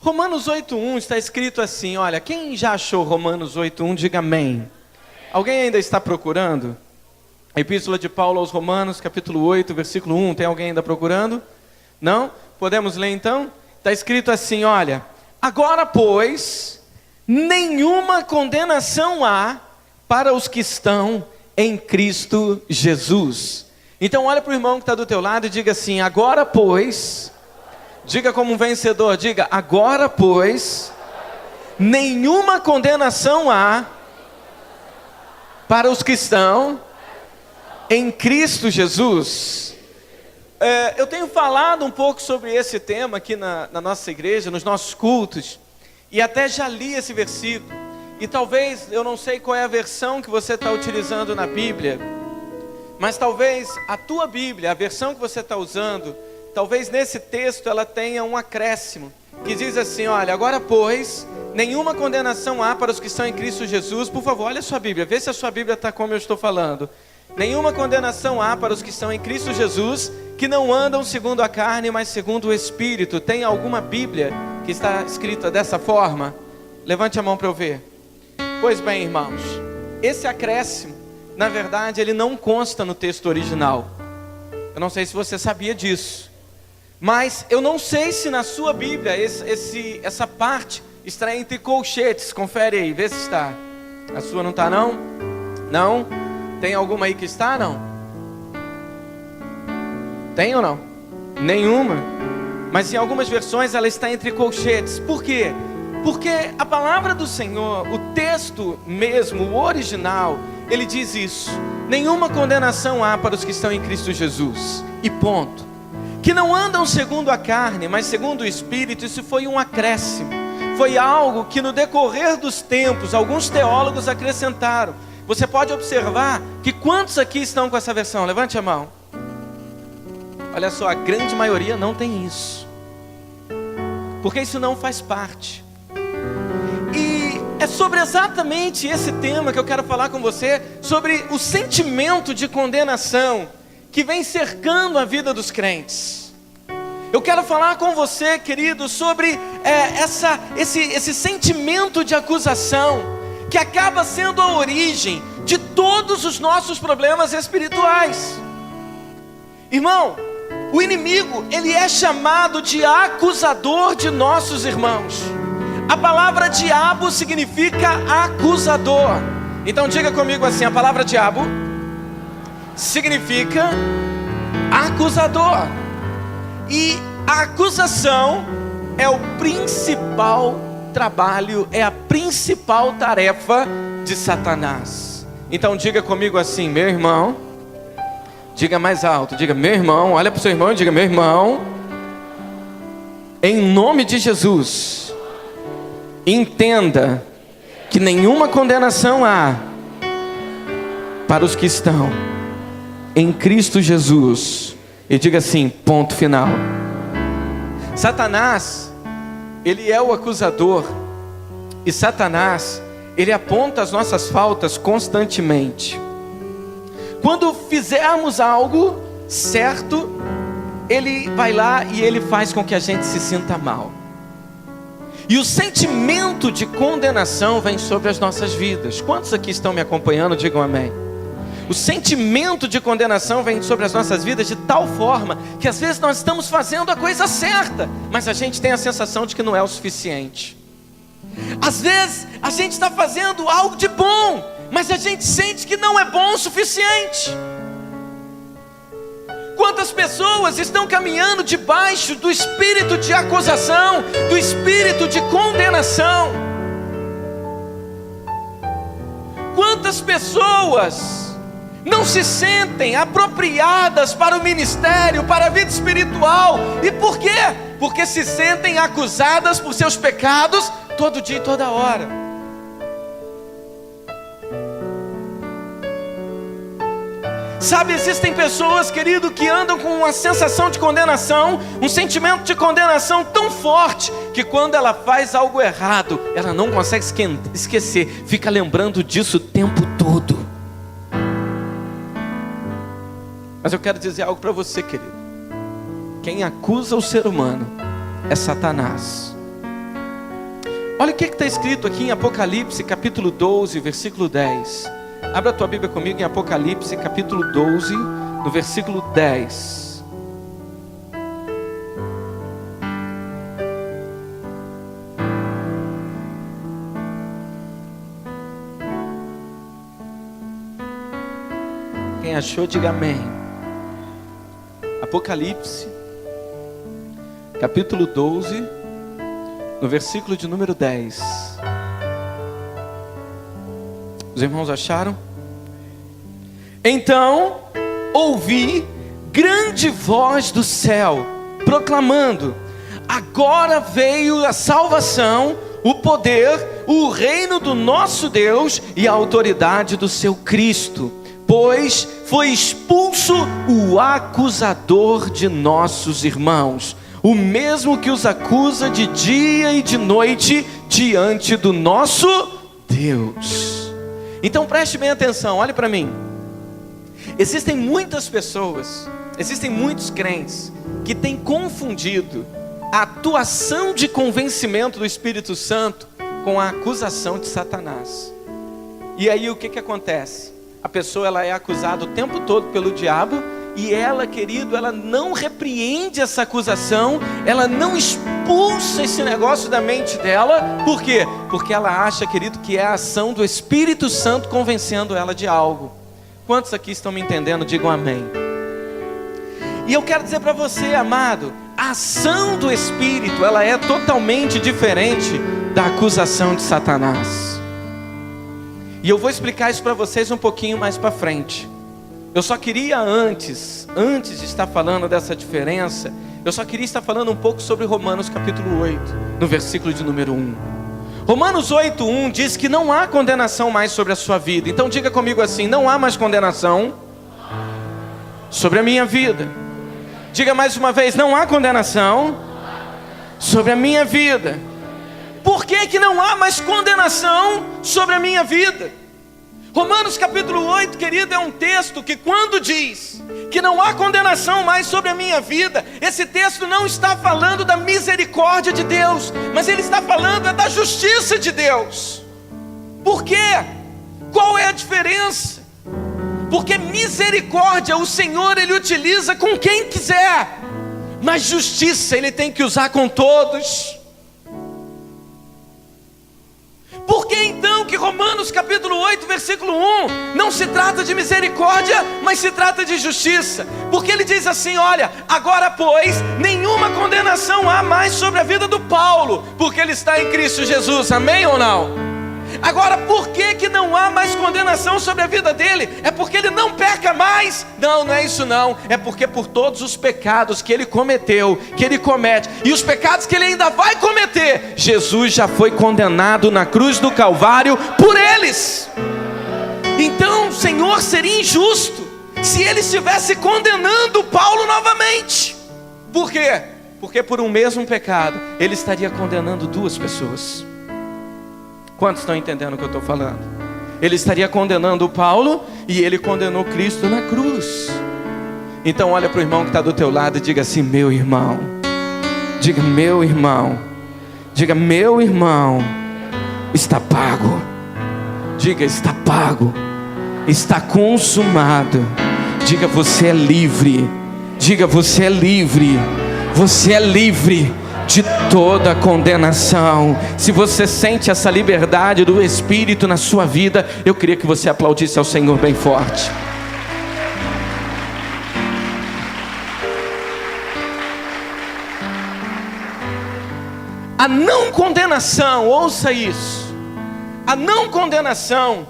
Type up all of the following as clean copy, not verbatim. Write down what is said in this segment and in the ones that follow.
Romanos 8:1 está escrito assim, olha, quem já achou Romanos 8:1, diga amém. Alguém ainda está procurando? A Epístola de Paulo aos Romanos, capítulo 8, versículo 1, tem alguém ainda procurando? Não? Podemos ler então? Está escrito assim, olha, agora pois, nenhuma condenação há para os que estão em Cristo Jesus. Então olha para o irmão que está do teu lado e diga assim, agora pois, diga como um vencedor, diga, agora pois, nenhuma condenação há para os que estão em Cristo Jesus. Eu tenho falado um pouco sobre esse tema aqui na nossa igreja, nos nossos cultos, e até já li esse versículo, e talvez, eu não sei qual é a versão que você está utilizando na Bíblia, mas talvez a tua Bíblia, a versão que você está usando, talvez nesse texto ela tenha um acréscimo, que diz assim, olha, agora pois, nenhuma condenação há para os que estão em Cristo Jesus. Por favor, olha a sua Bíblia, vê se a sua Bíblia está como eu estou falando. Nenhuma condenação há para os que estão em Cristo Jesus, que não andam segundo a carne, mas segundo o Espírito. Tem alguma Bíblia que está escrita dessa forma? Levante a mão para eu ver. Pois bem, irmãos, esse acréscimo, na verdade, ele não consta no texto original. Eu não sei se você sabia disso, mas eu não sei se na sua Bíblia essa parte está entre colchetes. Confere aí, vê se está. A sua não está não? Não? Tem alguma aí que está, não? Tem ou não? Nenhuma. Mas em algumas versões ela está entre colchetes. Por quê? Porque a palavra do Senhor, o texto mesmo, o original, ele diz isso: nenhuma condenação há para os que estão em Cristo Jesus. E ponto. Que não andam segundo a carne, mas segundo o Espírito. Isso foi um acréscimo. Foi algo que no decorrer dos tempos, alguns teólogos acrescentaram. Você pode observar que quantos aqui estão com essa versão? Levante a mão. Olha só, a grande maioria não tem isso, porque isso não faz parte. E é sobre exatamente esse tema que eu quero falar com você, sobre o sentimento de condenação que vem cercando a vida dos crentes. Eu quero falar com você, querido, sobre esse sentimento de acusação, que acaba sendo a origem de todos os nossos problemas espirituais. Irmão, o inimigo, ele é chamado de acusador de nossos irmãos. A palavra diabo significa acusador. Então diga comigo assim, a palavra diabo significa acusador. E a acusação é o principal trabalho, é a principal tarefa de Satanás. Então diga comigo assim, meu irmão, diga mais alto, diga meu irmão, olha para o seu irmão e diga meu irmão, em nome de Jesus, entenda que nenhuma condenação há para os que estão em Cristo Jesus. E diga assim, ponto final. Satanás, ele é o acusador, e Satanás, ele aponta as nossas faltas constantemente. Quando fizermos algo certo, ele vai lá e ele faz com que a gente se sinta mal. E o sentimento de condenação vem sobre as nossas vidas. Quantos aqui estão me acompanhando? Digam amém. O sentimento de condenação vem sobre as nossas vidas de tal forma que às vezes nós estamos fazendo a coisa certa, mas a gente tem a sensação de que não é o suficiente. Às vezes a gente está fazendo algo de bom, mas a gente sente que não é bom o suficiente. Quantas pessoas estão caminhando debaixo do espírito de acusação, do espírito de condenação? Quantas pessoas não se sentem apropriadas para o ministério, para a vida espiritual? E por quê? Porque se sentem acusadas por seus pecados todo dia e toda hora. Sabe, existem pessoas, querido, que andam com uma sensação de condenação, um sentimento de condenação tão forte, que quando ela faz algo errado, ela não consegue esquecer, fica lembrando disso o tempo todo. Mas eu quero dizer algo para você, querido. Quem acusa o ser humano é Satanás. Olha o que está escrito aqui em Apocalipse, capítulo 12, versículo 10. Abra a tua Bíblia comigo em Apocalipse, capítulo 12, no versículo 10. Quem achou, diga amém. Apocalipse, capítulo 12, no versículo de número 10. Os irmãos acharam? Então ouvi grande voz do céu, proclamando: agora veio a salvação, o poder, o reino do nosso Deus e a autoridade do seu Cristo, pois foi expulso o acusador de nossos irmãos, o mesmo que os acusa de dia e de noite diante do nosso Deus. Então preste bem atenção, olhe para mim. Existem muitas pessoas, existem muitos crentes que têm confundido a atuação de convencimento do Espírito Santo com a acusação de Satanás. E aí o que acontece? A pessoa ela é acusada o tempo todo pelo diabo, e ela, querido, ela não repreende essa acusação, ela não expulsa esse negócio da mente dela. Por quê? Porque ela acha, querido, que é a ação do Espírito Santo convencendo ela de algo. Quantos aqui estão me entendendo? Digam amém. E eu quero dizer para você, amado, a ação do Espírito, ela é totalmente diferente da acusação de Satanás. E eu vou explicar isso para vocês um pouquinho mais para frente. Eu só queria antes de estar falando dessa diferença, eu só queria estar falando um pouco sobre Romanos capítulo 8, no versículo de número 1. Romanos 8:1 diz que não há condenação mais sobre a sua vida. Então diga comigo assim: não há mais condenação sobre a minha vida. Diga mais uma vez: não há condenação sobre a minha vida. Por que não há mais condenação sobre a minha vida? Romanos capítulo 8, querido, é um texto que quando diz que não há condenação mais sobre a minha vida, esse texto não está falando da misericórdia de Deus, mas ele está falando da justiça de Deus. Por quê? Qual é a diferença? Porque misericórdia o Senhor ele utiliza com quem quiser, mas justiça ele tem que usar com todos. Por que então que Romanos capítulo 8, versículo 1 não se trata de misericórdia, mas se trata de justiça? Porque ele diz assim: olha, agora pois, nenhuma condenação há mais sobre a vida do Paulo, porque ele está em Cristo Jesus, amém ou não? Agora, por que não há mais condenação sobre a vida dele? É porque ele não peca mais? Não, não é isso não. É porque por todos os pecados que ele cometeu, que ele comete, e os pecados que ele ainda vai cometer, Jesus já foi condenado na cruz do Calvário por eles. Então o Senhor seria injusto se ele estivesse condenando Paulo novamente. Por quê? Porque por um mesmo pecado ele estaria condenando duas pessoas. Quantos estão entendendo o que eu estou falando? Ele estaria condenando o Paulo e ele condenou Cristo na cruz. Então olha para o irmão que está do teu lado e diga assim: meu irmão. Diga: meu irmão. Diga: meu irmão, está pago. Diga: está pago. Está consumado. Diga: você é livre. Diga: você é livre. Você é livre de toda condenação. Se você sente essa liberdade do Espírito na sua vida, eu queria que você aplaudisse ao Senhor bem forte. A não condenação, ouça isso, a não condenação,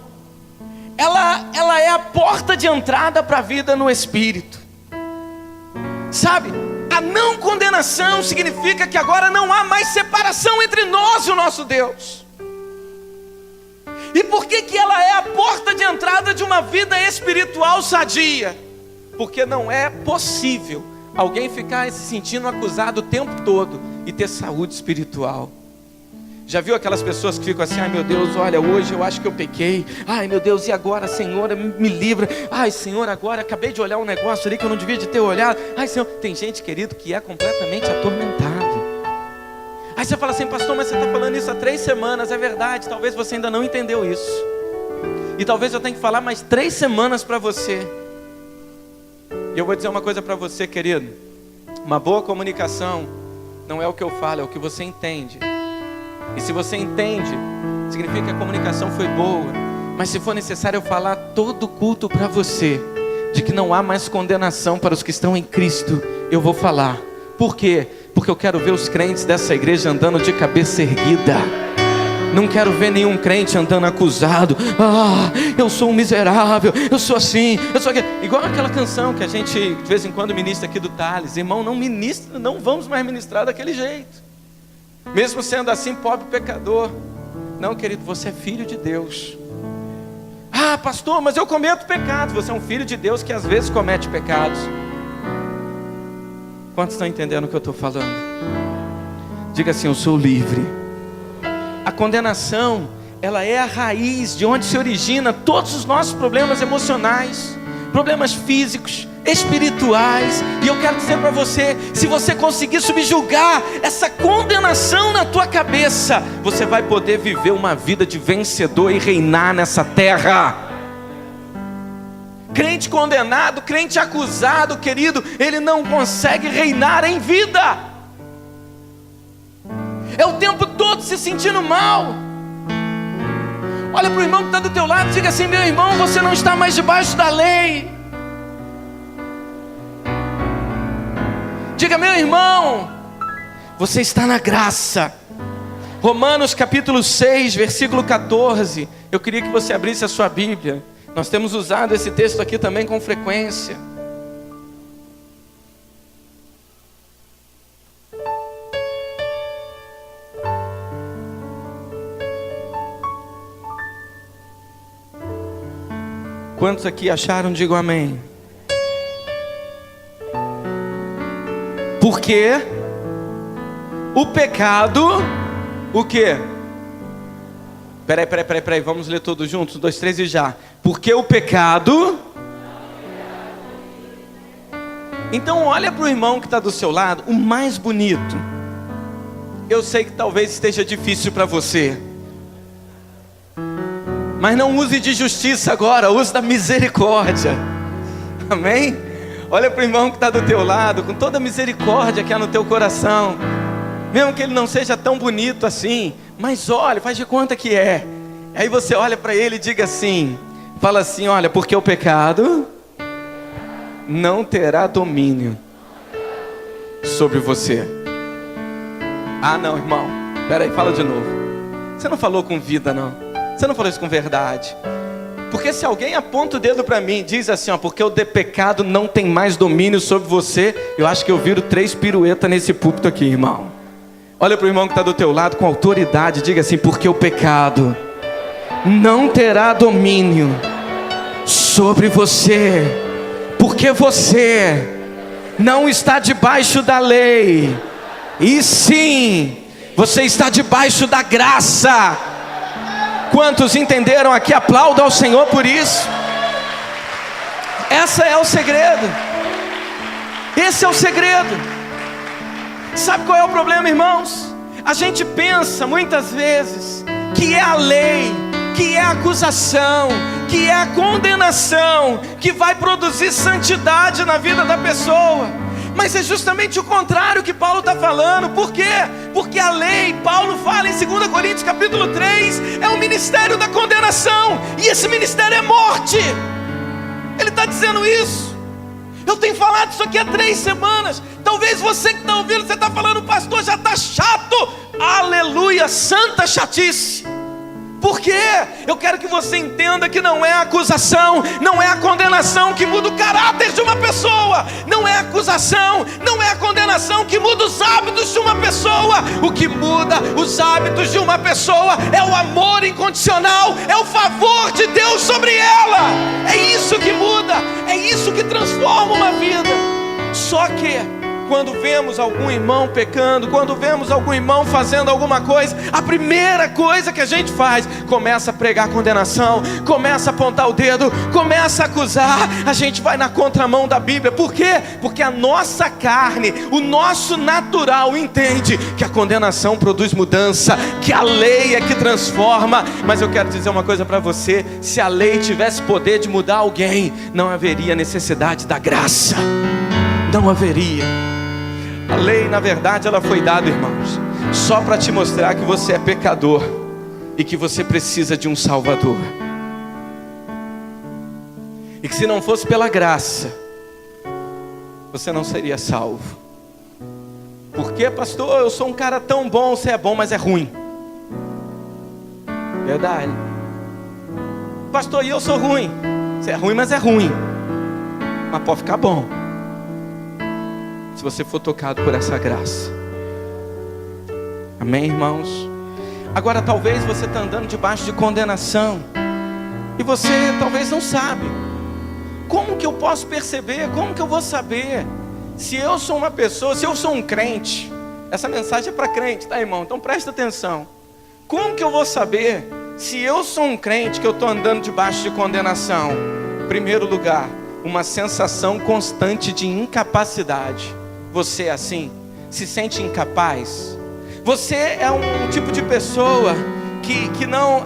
ela é a porta de entrada para a vida no Espírito. Sabe? A não condenação significa que agora não há mais separação entre nós e o nosso Deus. E por que ela é a porta de entrada de uma vida espiritual sadia? Porque não é possível alguém ficar se sentindo acusado o tempo todo e ter saúde espiritual. Já viu aquelas pessoas que ficam assim: ai meu Deus, olha, hoje eu acho que eu pequei. Ai meu Deus, e agora, Senhor, me livra. Ai Senhor, agora acabei de olhar um negócio ali que eu não devia de ter olhado. Ai Senhor, tem gente, querido, que é completamente atormentado. Aí você fala assim, pastor, mas você está falando isso há 3 semanas. É verdade, talvez você ainda não entendeu isso. E talvez eu tenha que falar mais 3 semanas para você. E eu vou dizer uma coisa para você, querido. Uma boa comunicação não é o que eu falo, é o que você entende. E se você entende, significa que a comunicação foi boa. Mas se for necessário eu falar todo culto para você, de que não há mais condenação para os que estão em Cristo, eu vou falar. Por quê? Porque eu quero ver os crentes dessa igreja andando de cabeça erguida. Não quero ver nenhum crente andando acusado. Eu sou um miserável, eu sou assim, eu sou aquilo. Igual aquela canção que a gente de vez em quando ministra aqui do Thales. Irmão, não ministra, não vamos mais ministrar daquele jeito. Mesmo sendo assim, pobre pecador. Não, querido, você é filho de Deus. Pastor, mas eu cometo pecados. Você é um filho de Deus que às vezes comete pecados. Quantos estão entendendo o que eu estou falando? Diga assim, eu sou livre. A condenação, ela é a raiz de onde se origina todos os nossos problemas emocionais, problemas físicos, espirituais. E eu quero dizer para você, se você conseguir subjugar essa condenação na tua cabeça, você vai poder viver uma vida de vencedor e reinar nessa terra. Crente condenado, crente acusado, querido, ele não consegue reinar em vida. É o tempo todo se sentindo mal. Olha para o irmão que está do teu lado e diga assim, meu irmão, você não está mais debaixo da lei. Diga, meu irmão, você está na graça. Romanos capítulo 6, versículo 14. Eu queria que você abrisse a sua Bíblia. Nós temos usado esse texto aqui também com frequência. Quantos aqui acharam? Digam amém. Porque o pecado, o quê? Peraí, vamos ler todos juntos, 1, 2, 3 e já. Porque o pecado... Então olha para o irmão que está do seu lado, o mais bonito. Eu sei que talvez esteja difícil para você, mas não use de justiça agora, use da misericórdia. Amém? Olha para o irmão que está do teu lado, com toda a misericórdia que há no teu coração. Mesmo que ele não seja tão bonito assim, mas olha, faz de conta que é. Aí você olha para ele e diga assim, fala assim, olha, porque o pecado não terá domínio sobre você. Não, irmão, peraí, fala de novo. Você não falou com vida, não. Você não falou isso com verdade. Porque se alguém aponta o dedo para mim e diz assim, porque o pecado não tem mais domínio sobre você, eu acho que eu viro 3 piruetas nesse púlpito aqui, irmão. Olha para o irmão que está do teu lado com autoridade, diga assim, porque o pecado não terá domínio sobre você, porque você não está debaixo da lei, e sim, você está debaixo da graça. Quantos entenderam aqui? Aplauda ao Senhor por isso. Esse é o segredo. Esse é o segredo. Sabe qual é o problema, irmãos? A gente pensa muitas vezes que é a lei, que é a acusação, que é a condenação que vai produzir santidade na vida da pessoa. Mas é justamente o contrário que Paulo está falando. Por quê? Porque a lei, Paulo fala em 2 Coríntios capítulo 3, é o ministério da condenação. E esse ministério é morte. Ele está dizendo isso. Eu tenho falado isso aqui há 3 semanas. Talvez você que está ouvindo, você está falando, pastor, já está chato. Aleluia, santa chatice. Por quê? Eu quero que você entenda que não é a acusação, não é a condenação que muda o caráter de uma pessoa. Não é a acusação, não é a condenação que muda os hábitos de uma pessoa. O que muda os hábitos de uma pessoa é o amor incondicional, é o favor de Deus sobre ela. É isso que muda, é isso que transforma uma vida. Só que Quando vemos algum irmão pecando, quando vemos algum irmão fazendo alguma coisa, a primeira coisa que a gente faz, começa a pregar condenação, começa a apontar o dedo, começa a acusar. A gente vai na contramão da Bíblia. Por quê? Porque a nossa carne, o nosso natural entende que a condenação produz mudança, que a lei é que transforma. Mas eu quero dizer uma coisa para você: se a lei tivesse poder de mudar alguém, não haveria necessidade da graça. Não haveria. A lei, na verdade, ela foi dada, irmãos, só para te mostrar que você é pecador e que você precisa de um Salvador. E que se não fosse pela graça, você não seria salvo. Por quê, pastor? Eu sou um cara tão bom. Você é bom, mas é ruim. Verdade. Pastor, e eu sou ruim. Você é ruim, mas é ruim. Mas pode ficar bom, se você for tocado por essa graça. Amém, irmãos? Agora talvez você está andando debaixo de condenação e você talvez não sabe. Como que eu posso perceber? Como que eu vou saber se eu sou uma pessoa, se eu sou um crente? Essa mensagem é para crente, tá, irmão? Então presta atenção. Como que eu vou saber se eu sou um crente que eu estou andando debaixo de condenação? Em primeiro lugar, uma sensação constante de incapacidade. Você é assim? Se sente incapaz? Você é um tipo de pessoa que não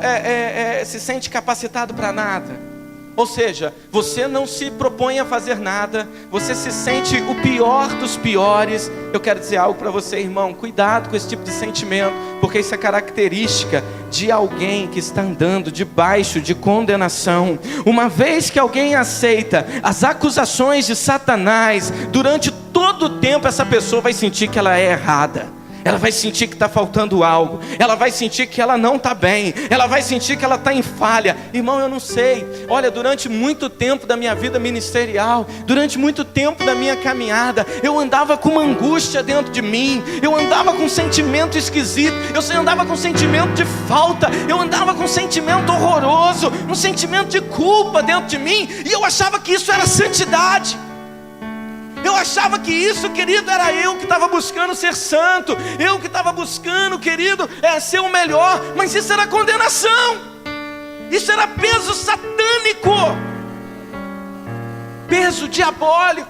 se sente capacitado para nada? Ou seja, você não se propõe a fazer nada, você se sente o pior dos piores. Eu quero dizer algo para você, irmão: cuidado com esse tipo de sentimento, porque isso é característica de alguém que está andando debaixo de condenação. Uma vez que alguém aceita as acusações de Satanás, durante todo o tempo essa pessoa vai sentir que ela é errada. Ela vai sentir que está faltando algo. Ela vai sentir que ela não está bem. Ela vai sentir que ela está em falha. Irmão, eu não sei. Olha, durante muito tempo da minha vida ministerial, durante muito tempo da minha caminhada, eu andava com uma angústia dentro de mim. Eu andava com um sentimento esquisito. Eu andava com um sentimento de falta. Eu andava com um sentimento horroroso, um sentimento de culpa dentro de mim. E eu achava que isso era santidade. Eu achava que isso, querido, era eu que estava buscando ser santo. Eu que estava buscando, querido, ser o melhor. Mas isso era condenação. Isso era peso satânico. Peso diabólico.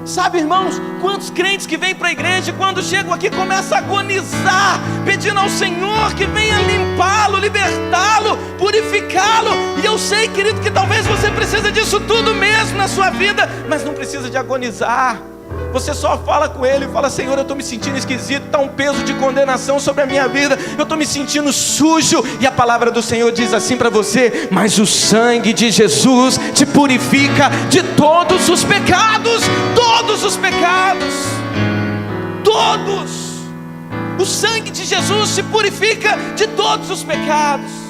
Sabe, irmãos, quantos crentes que vêm para a igreja e quando chegam aqui começam a agonizar, pedindo ao Senhor que venha limpá-lo, libertá-lo, purificá-lo. E eu sei, querido, que talvez você precise disso tudo mesmo na sua vida, mas não precisa de agonizar. Você só fala com Ele e fala: Senhor, eu estou me sentindo esquisito, está um peso de condenação sobre a minha vida, eu estou me sentindo sujo. E a palavra do Senhor diz assim para você: mas o sangue de Jesus te purifica de todos os pecados. Todos os pecados. Todos. O sangue de Jesus te purifica de todos os pecados.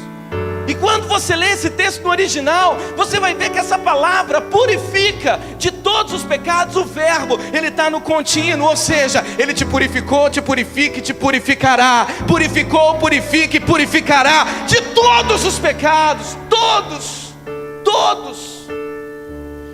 E quando você lê esse texto no original, você vai ver que essa palavra purifica de todos os pecados. O verbo, ele está no contínuo, ou seja, ele te purificou, te purifica e te purificará. Purificou, purifica e purificará de todos os pecados. Todos. Todos.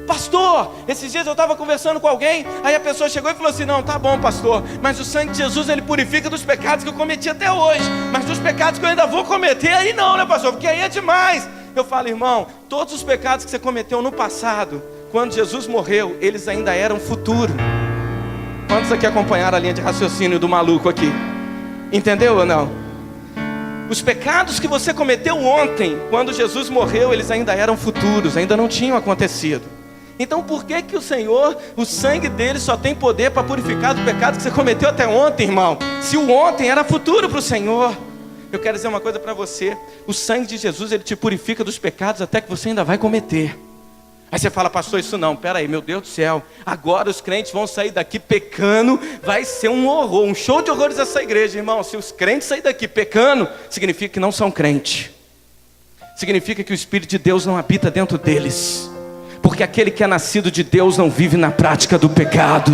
Pastor, esses dias eu estava conversando com alguém, aí a pessoa chegou e falou assim: não, tá bom, pastor, mas o sangue de Jesus, ele purifica dos pecados que eu cometi até hoje, mas dos pecados que eu ainda vou cometer, aí não, né, pastor, porque aí é demais. Eu falo: irmão, todos os pecados que você cometeu no passado, quando Jesus morreu, eles ainda eram futuro. Quantos aqui acompanharam a linha de raciocínio do maluco aqui? Entendeu ou não? Os pecados que você cometeu ontem, quando Jesus morreu, eles ainda eram futuros, ainda não tinham acontecido. Então por que que o Senhor, o sangue dele só tem poder para purificar do pecado que você cometeu até ontem, irmão? Se o ontem era futuro para o Senhor. Eu quero dizer uma coisa para você: o sangue de Jesus, ele te purifica dos pecados até que você ainda vai cometer. Aí você fala: pastor, isso não, peraí, meu Deus do céu, agora os crentes vão sair daqui pecando, vai ser um horror, um show de horrores essa igreja. Irmão, se os crentes saírem daqui pecando, significa que não são crentes. Significa que o Espírito de Deus não habita dentro deles. Porque aquele que é nascido de Deus não vive na prática do pecado.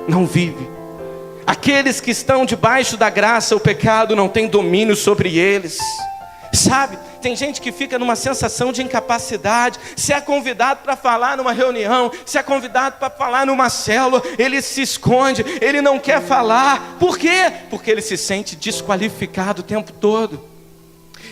Não vive. Aqueles que estão debaixo da graça, o pecado não tem domínio sobre eles. Sabe, Tem gente que fica numa sensação de incapacidade. Se é convidado para falar numa reunião, se é convidado para falar numa célula, ele se esconde, ele não quer falar. Por quê? Porque ele se sente desqualificado o tempo todo.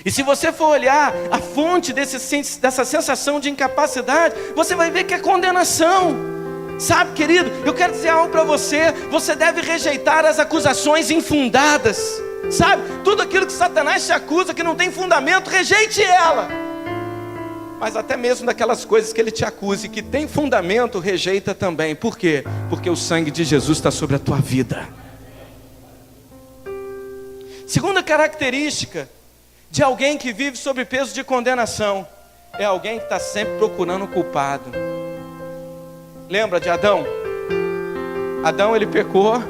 E se você for olhar a fonte dessa sensação de incapacidade, você vai ver que é condenação. Sabe, querido, eu quero dizer algo para você. Você deve rejeitar as acusações infundadas. Sabe, tudo aquilo que Satanás te acusa que não tem fundamento, rejeite ela. Mas até mesmo daquelas coisas que ele te acusa e que tem fundamento, rejeita também. Por quê? Porque o sangue de Jesus está sobre a tua vida. Segunda característica de alguém que vive sob peso de condenação é alguém que está sempre procurando o culpado. Lembra de Adão? Adão, ele pecou.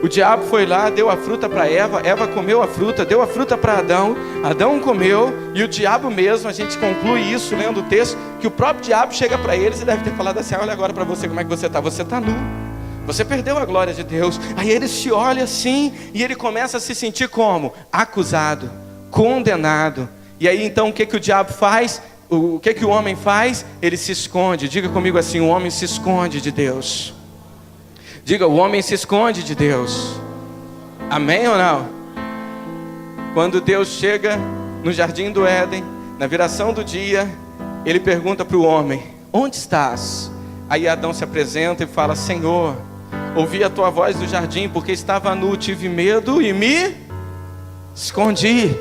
O diabo foi lá, deu a fruta para Eva. Eva comeu a fruta, deu a fruta para Adão. Adão comeu. E o diabo mesmo, a gente conclui isso lendo o texto, que o próprio diabo chega para eles e deve ter falado assim: olha agora para você como é que você está. Você está nu. Você perdeu a glória de Deus. Aí ele se olha assim e ele começa a se sentir como? Acusado, condenado. E aí então o que o diabo faz? O que o homem faz? Ele se esconde. Diga comigo assim: o homem se esconde de Deus. Diga, o homem se esconde de Deus. Amém ou não? Quando Deus chega no jardim do Éden, na viração do dia, ele pergunta para o homem: onde estás? Aí Adão se apresenta e fala: Senhor, ouvi a tua voz do jardim, porque estava nu, tive medo e me escondi.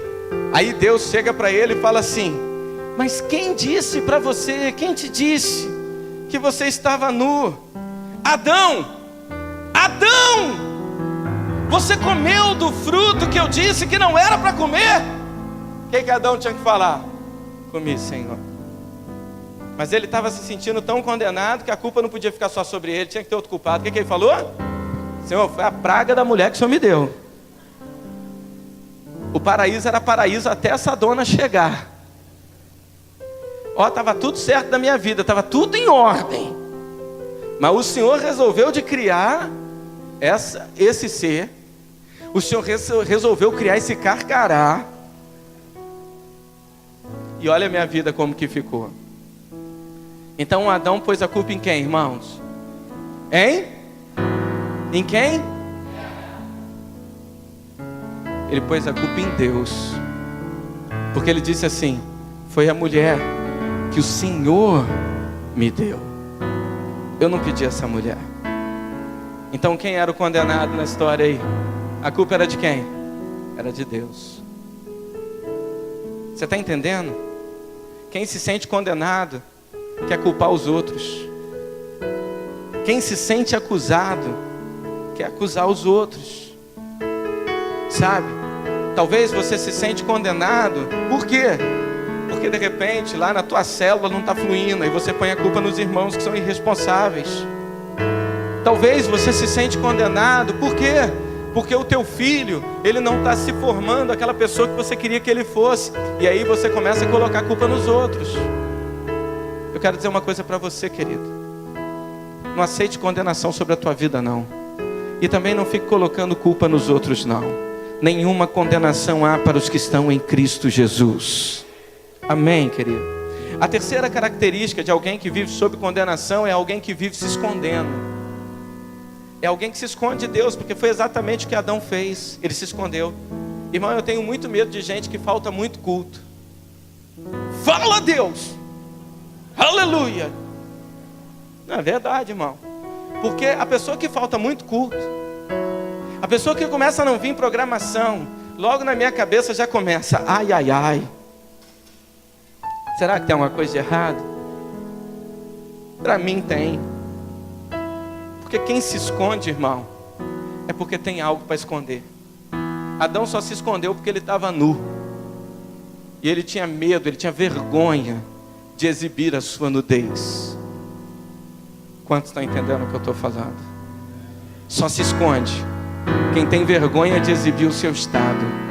Aí Deus chega para ele e fala assim: mas quem disse para você, quem te disse que você estava nu? Adão, Adão, você comeu do fruto que eu disse que não era para comer? O que Adão tinha que falar? Comi, Senhor. Mas ele estava se sentindo tão condenado que a culpa não podia ficar só sobre ele, tinha que ter outro culpado. O que ele falou? Senhor, foi a praga da mulher que o Senhor me deu. O paraíso era paraíso até essa dona chegar. Ó, estava tudo certo na minha vida, estava tudo em ordem. Mas o Senhor resolveu de criar esse ser. O Senhor resolveu criar esse carcará. E olha a minha vida como que ficou. Então Adão pôs a culpa em quem, irmãos? Hein? Em quem? Ele pôs a culpa em Deus. Porque ele disse assim: foi a mulher que o Senhor me deu. Eu não pedi essa mulher. Então quem era o condenado na história aí? A culpa era de quem? Era de Deus. Você está entendendo? Quem se sente condenado quer culpar os outros. Quem se sente acusado quer acusar os outros. Sabe? Talvez você se sente condenado. Por quê? Porque de repente lá na tua célula não está fluindo, e você põe a culpa nos irmãos que são irresponsáveis. Talvez você se sente condenado. Por quê? Porque o teu filho, ele não está se formando aquela pessoa que você queria que ele fosse. E aí você começa a colocar a culpa nos outros. Eu quero dizer uma coisa para você, querido: não aceite condenação sobre a tua vida, não. E também não fique colocando culpa nos outros, não. Nenhuma condenação há para os que estão em Cristo Jesus. Amém, querido? A terceira característica de alguém que vive sob condenação é alguém que vive se escondendo. É alguém que se esconde de Deus, porque foi exatamente o que Adão fez. Ele se escondeu. Irmão, eu tenho muito medo de gente que falta muito culto. Fala a Deus! Aleluia! Não é verdade, irmão. Porque a pessoa que falta muito culto, a pessoa que começa a não vir em programação, logo na minha cabeça já começa: ai, ai, ai. Será que tem alguma coisa de errado? Para mim tem. Porque quem se esconde, irmão, é porque tem algo para esconder. Adão só se escondeu porque ele estava nu. E ele tinha medo, ele tinha vergonha de exibir a sua nudez. Quantos estão entendendo o que eu estou falando? Só se esconde quem tem vergonha de exibir o seu estado.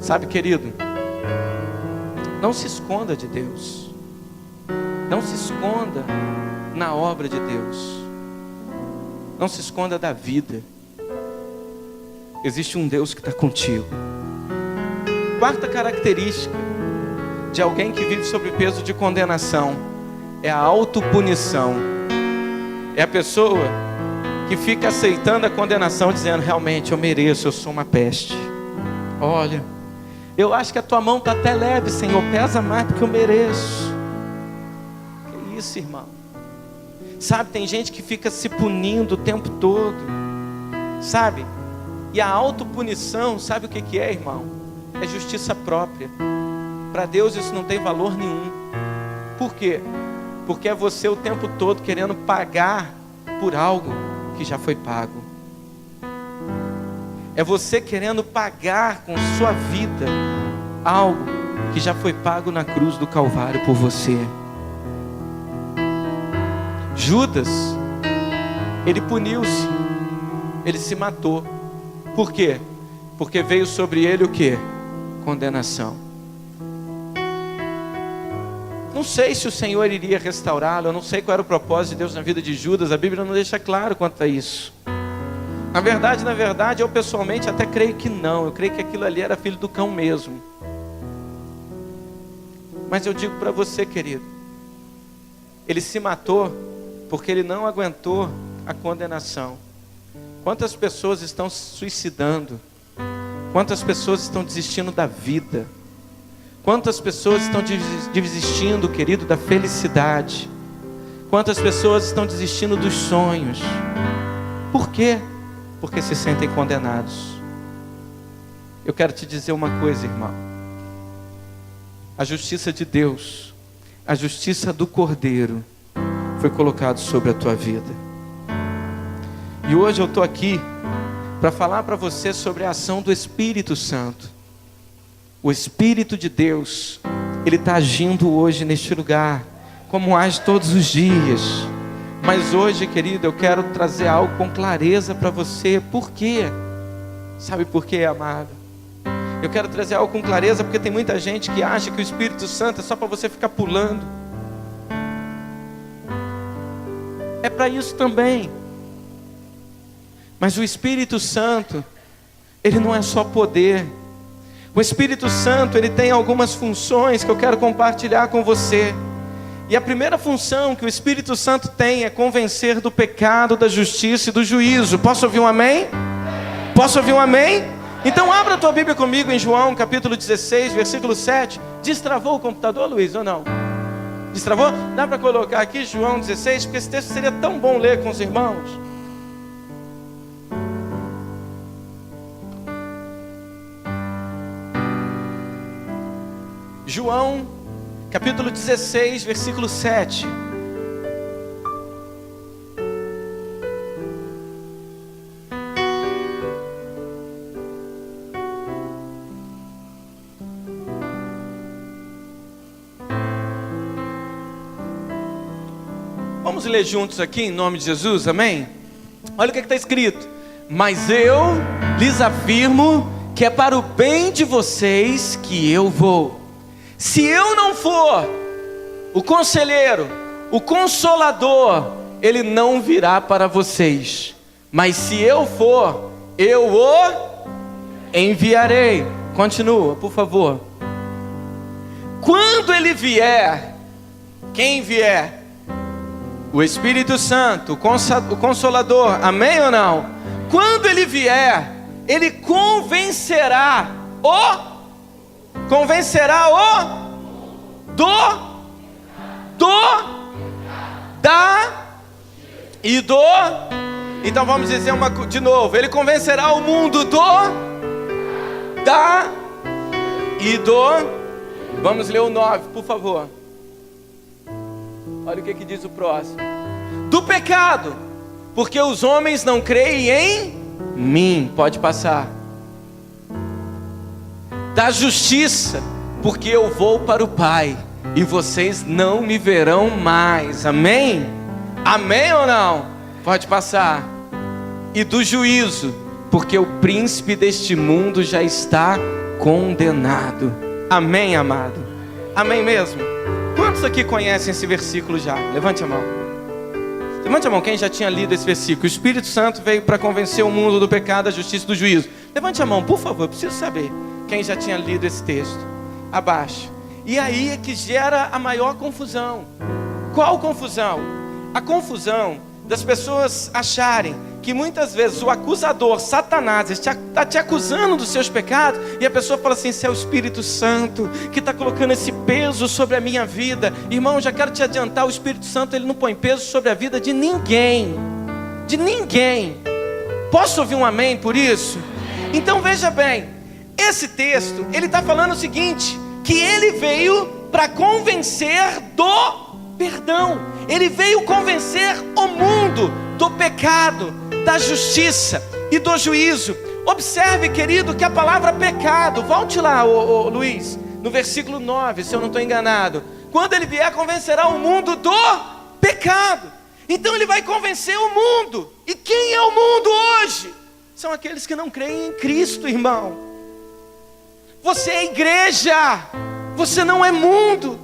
Sabe, querido, não se esconda de Deus. Não se esconda na obra de Deus. Não se esconda da vida. existe um Deus que está contigo. Quarta característica de alguém que vive sob peso de condenação é a autopunição. É a pessoa que fica aceitando a condenação, dizendo: realmente eu mereço, eu sou uma peste. Olha, eu acho que a tua mão está até leve, Senhor, pesa mais porque eu mereço. Que isso, irmão? Sabe, tem gente que fica se punindo o tempo todo, sabe? E a autopunição, sabe o que é, irmão? É justiça própria. Para Deus isso não tem valor nenhum. Por quê? Porque é você o tempo todo querendo pagar por algo que já foi pago. É você querendo pagar com sua vida algo que já foi pago na cruz do Calvário por você. Judas, ele puniu-se, ele se matou. Por quê? Porque veio sobre ele o quê? Condenação. Não sei se o Senhor iria restaurá-lo, eu não sei qual era o propósito de Deus na vida de Judas, a Bíblia não deixa claro quanto a isso. Na verdade, eu pessoalmente até creio que não, eu creio que aquilo ali era filho do cão mesmo. Mas eu digo para você, querido, ele se matou porque ele não aguentou a condenação. Quantas pessoas estão se suicidando? Quantas pessoas estão desistindo da vida? Quantas pessoas estão desistindo, querido, da felicidade? Quantas pessoas estão desistindo dos sonhos? Por quê? Porque se sentem condenados. Eu quero te dizer uma coisa, irmão. A justiça de Deus, a justiça do Cordeiro, foi colocado sobre a tua vida. E hoje eu estou aqui para falar para você sobre a ação do Espírito Santo. O Espírito de Deus, Ele está agindo hoje neste lugar, como age todos os dias. Mas hoje, querido, eu quero trazer algo com clareza para você. Por quê? Sabe por quê, amado? Eu quero trazer algo com clareza porque tem muita gente que acha que o Espírito Santo é só para você ficar pulando. É para isso também. Mas o Espírito Santo, ele não é só poder. O Espírito Santo, ele tem algumas funções que eu quero compartilhar com você. E a primeira função que o Espírito Santo tem é convencer do pecado, da justiça e do juízo. Posso ouvir um amém? Posso ouvir um amém? Então abra a tua Bíblia comigo em João capítulo 16, versículo 7. Destravou o computador, Luiz, ou não? Destravou? Dá para colocar aqui João 16, porque esse texto seria tão bom ler com os irmãos. João capítulo 16, versículo 7. Vamos ler juntos aqui em nome de Jesus, amém? Olha o que está escrito: mas eu lhes afirmo que é para o bem de vocês que eu vou. Se eu não for o conselheiro, o consolador, ele não virá para vocês. Mas se eu for, eu o enviarei. Continua, por favor. Quando ele vier, quem vier? O Espírito Santo, o Consolador, amém ou não? Quando ele vier, ele convencerá então vamos dizer de novo, ele convencerá o mundo vamos ler o 9, por favor. Olha o que diz o próximo: do pecado, porque os homens não creem em mim. Pode passar. Da justiça, porque eu vou para o Pai e vocês não me verão mais. Amém? Amém ou não? Pode passar. E do juízo, porque o príncipe deste mundo já está condenado. Amém, amado? Amém mesmo? Quantos aqui conhecem esse versículo já? Levante a mão. Levante a mão quem já tinha lido esse versículo. O Espírito Santo veio para convencer o mundo do pecado, da justiça e do juízo. Levante a mão, por favor, eu preciso saber quem já tinha lido esse texto. Abaixo. E aí é que gera a maior confusão. Qual confusão? A confusão das pessoas acharem que muitas vezes o acusador, Satanás, está te acusando dos seus pecados, e a pessoa fala assim: se é o Espírito Santo que está colocando esse peso sobre a minha vida. Irmão, já quero te adiantar, o Espírito Santo ele não põe peso sobre a vida de ninguém. De ninguém. Posso ouvir um amém por isso? Então veja bem, esse texto, ele está falando o seguinte, que ele veio para convencer do perdão. Ele veio convencer o mundo do pecado, da justiça e do juízo. Observe, querido, que a palavra pecado, volte lá, Luiz, no versículo 9, se eu não estou enganado. Quando ele vier, convencerá o mundo do pecado. Então ele vai convencer o mundo. E quem é o mundo hoje? São aqueles que não creem em Cristo, irmão. Você é igreja, você não é mundo.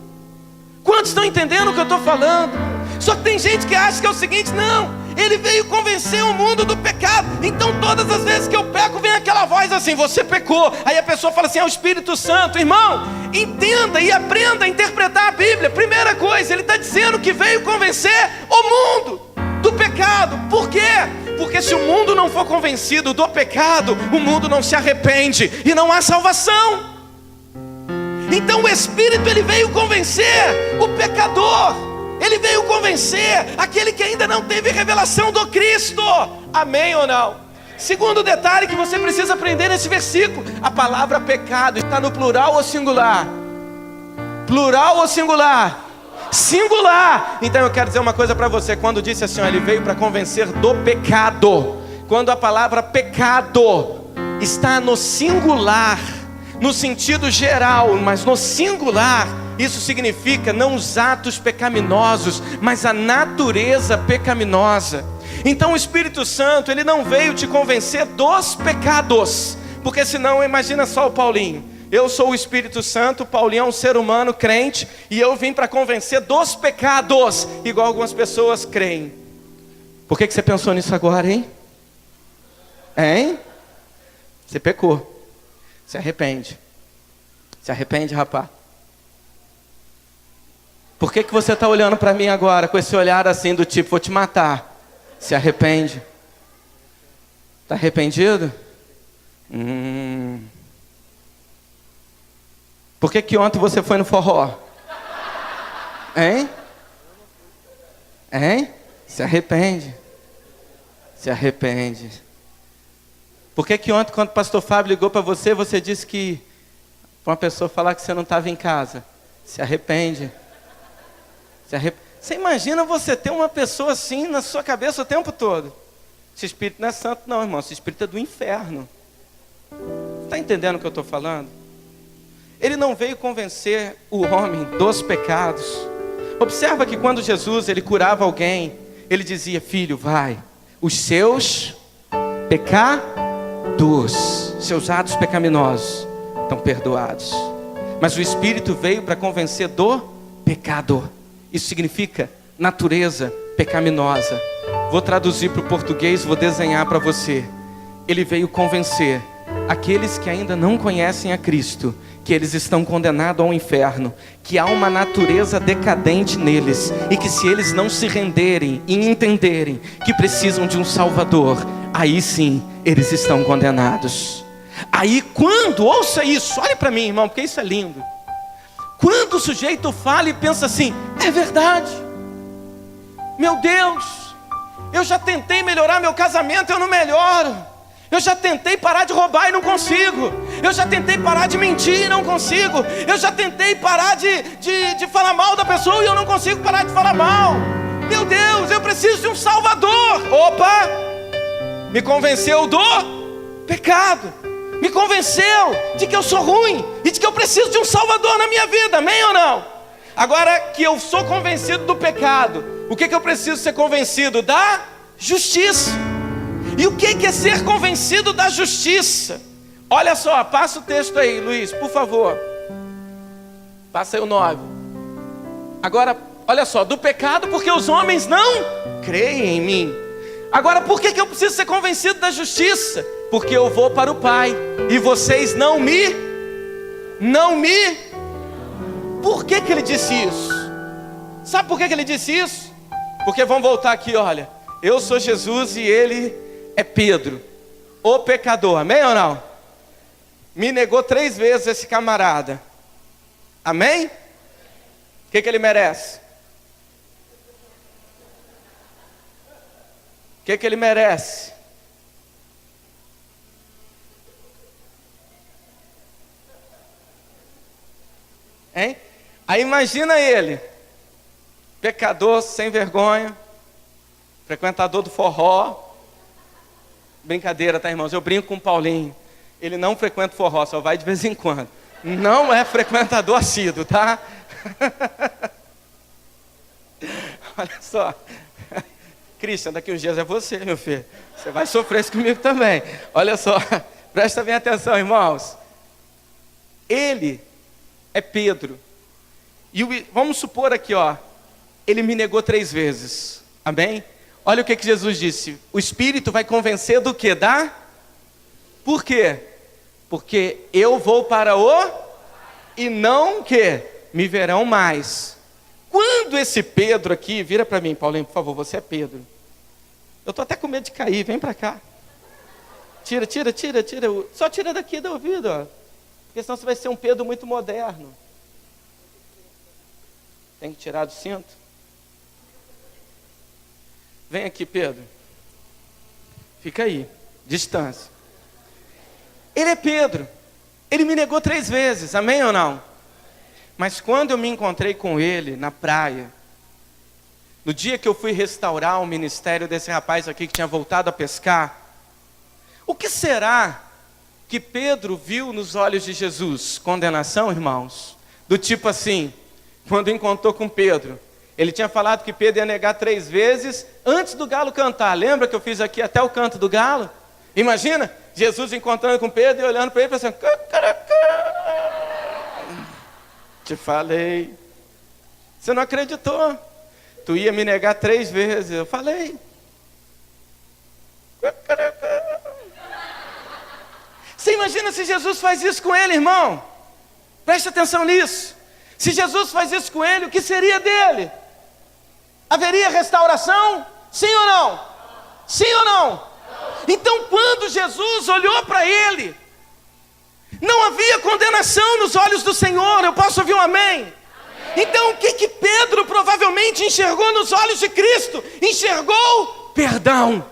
Quantos estão entendendo o que eu estou falando? Só que tem gente que acha que é o seguinte: não, ele veio convencer o mundo do pecado. Então todas as vezes que eu peco, vem aquela voz assim: você pecou. Aí a pessoa fala assim: é o Espírito Santo. Irmão, entenda e aprenda a interpretar a Bíblia. Primeira coisa, ele está dizendo que veio convencer o mundo do pecado. Por quê? Porque se o mundo não for convencido do pecado, o mundo não se arrepende e não há salvação. Então o Espírito ele veio convencer o pecador. Ele veio convencer aquele que ainda não teve revelação do Cristo. Amém ou não? Segundo detalhe que você precisa aprender nesse versículo: a palavra pecado está no plural ou singular? Plural ou singular? Singular. Então eu quero dizer uma coisa para você. Quando disse assim, ele veio para convencer do pecado, quando a palavra pecado está no singular, no sentido geral, mas no singular, isso significa não os atos pecaminosos, mas a natureza pecaminosa. Então o Espírito Santo, ele não veio te convencer dos pecados, porque senão imagina só o Paulinho: eu sou o Espírito Santo, o Paulinho é um ser humano crente, e eu vim para convencer dos pecados, igual algumas pessoas creem. Por que você pensou nisso agora, hein? Hein? Você pecou. Se arrepende. Se arrepende, rapaz. Por que você está olhando para mim agora com esse olhar assim do tipo: vou te matar? Se arrepende. Está arrependido? Por que ontem você foi no forró? Hein? Hein? Se arrepende. Se arrepende. Por que ontem, quando o pastor Fábio ligou para você, você disse que para uma pessoa falar que você não estava em casa? Se arrepende. Você imagina você ter uma pessoa assim na sua cabeça o tempo todo? Esse espírito não é santo não, irmão. Esse espírito é do inferno. Está entendendo o que eu estou falando? Ele não veio convencer o homem dos pecados. Observa que quando Jesus ele curava alguém, ele dizia: filho, vai, os seus pecados, seus atos pecaminosos estão perdoados. Mas o Espírito veio para convencer do pecado. Isso significa natureza pecaminosa. Vou traduzir para o português, vou desenhar para você. Ele veio convencer aqueles que ainda não conhecem a Cristo, que eles estão condenados ao inferno, que há uma natureza decadente neles, e que se eles não se renderem e entenderem que precisam de um Salvador, aí sim, eles estão condenados. Aí quando, ouça isso, olhe para mim, irmão, porque isso é lindo. Quando o sujeito fala e pensa assim: é verdade, meu Deus, eu já tentei melhorar meu casamento, eu não melhoro. Eu já tentei parar de roubar e não consigo. Eu já tentei parar de mentir e não consigo. Eu já tentei parar de falar mal da pessoa e eu não consigo parar de falar mal. Meu Deus, eu preciso de um Salvador. Opa! Me convenceu do pecado. Me convenceu de que eu sou ruim e de que eu preciso de um Salvador na minha vida. Amém ou não? Agora que eu sou convencido do pecado, o que eu preciso ser convencido? Da justiça. E o que é ser convencido da justiça? Olha só, passa o texto aí, Luiz, por favor. Passa aí o 9. Agora, Olha só, do pecado porque os homens não creem em mim. Agora, por que eu preciso ser convencido da justiça? Porque eu vou para o Pai e vocês não me... Por que ele disse isso? Sabe por que ele disse isso? Porque vamos voltar aqui, olha. Eu sou Jesus e ele é Pedro, o pecador, amém ou não? Me negou 3 vezes esse camarada, amém? O que ele merece? O que ele merece? Hein? Aí imagina ele, pecador sem vergonha, frequentador do forró. Brincadeira, tá, irmãos? Eu brinco com o Paulinho. Ele não frequenta forró, só vai de vez em quando. Não é frequentador assíduo, tá? Olha só. Cristian, daqui uns dias é você, meu filho. Você vai sofrer isso comigo também. Olha só. Presta bem atenção, irmãos. Ele é Pedro. E vamos supor aqui, ó. Ele me negou 3 vezes. Amém? Olha o que Jesus disse. O Espírito vai convencer do que? Por quê? Porque eu vou para o... E não que me verão mais. Quando esse Pedro aqui... Vira para mim, Paulinho, por favor. Você é Pedro. Eu estou até com medo de cair. Vem para cá. Tira. Só tira daqui do ouvido, ó. Porque senão você vai ser um Pedro muito moderno. Tem que tirar do cinto. Vem aqui, Pedro. Fica aí, distância. Ele é Pedro. Ele me negou 3 vezes, amém ou não? Mas quando eu me encontrei com ele na praia, no dia que eu fui restaurar o ministério desse rapaz aqui que tinha voltado a pescar, o que será que Pedro viu nos olhos de Jesus? Condenação, irmãos? Do tipo assim, quando encontrou com Pedro, ele tinha falado que Pedro ia negar 3 vezes antes do galo cantar. Lembra que eu fiz aqui até o canto do galo? Imagina, Jesus encontrando com Pedro e olhando para ele e pensando... Te falei. Você não acreditou. Tu ia me negar 3 vezes. Eu falei. Você imagina se Jesus faz isso com ele, irmão? Preste atenção nisso. Se Jesus faz isso com ele, o que seria dele? Haveria restauração? Sim ou não? Sim ou não? Então quando Jesus olhou para ele, não havia condenação nos olhos do Senhor. Eu posso ouvir um amém? Então o que Pedro provavelmente enxergou nos olhos de Cristo? Enxergou perdão.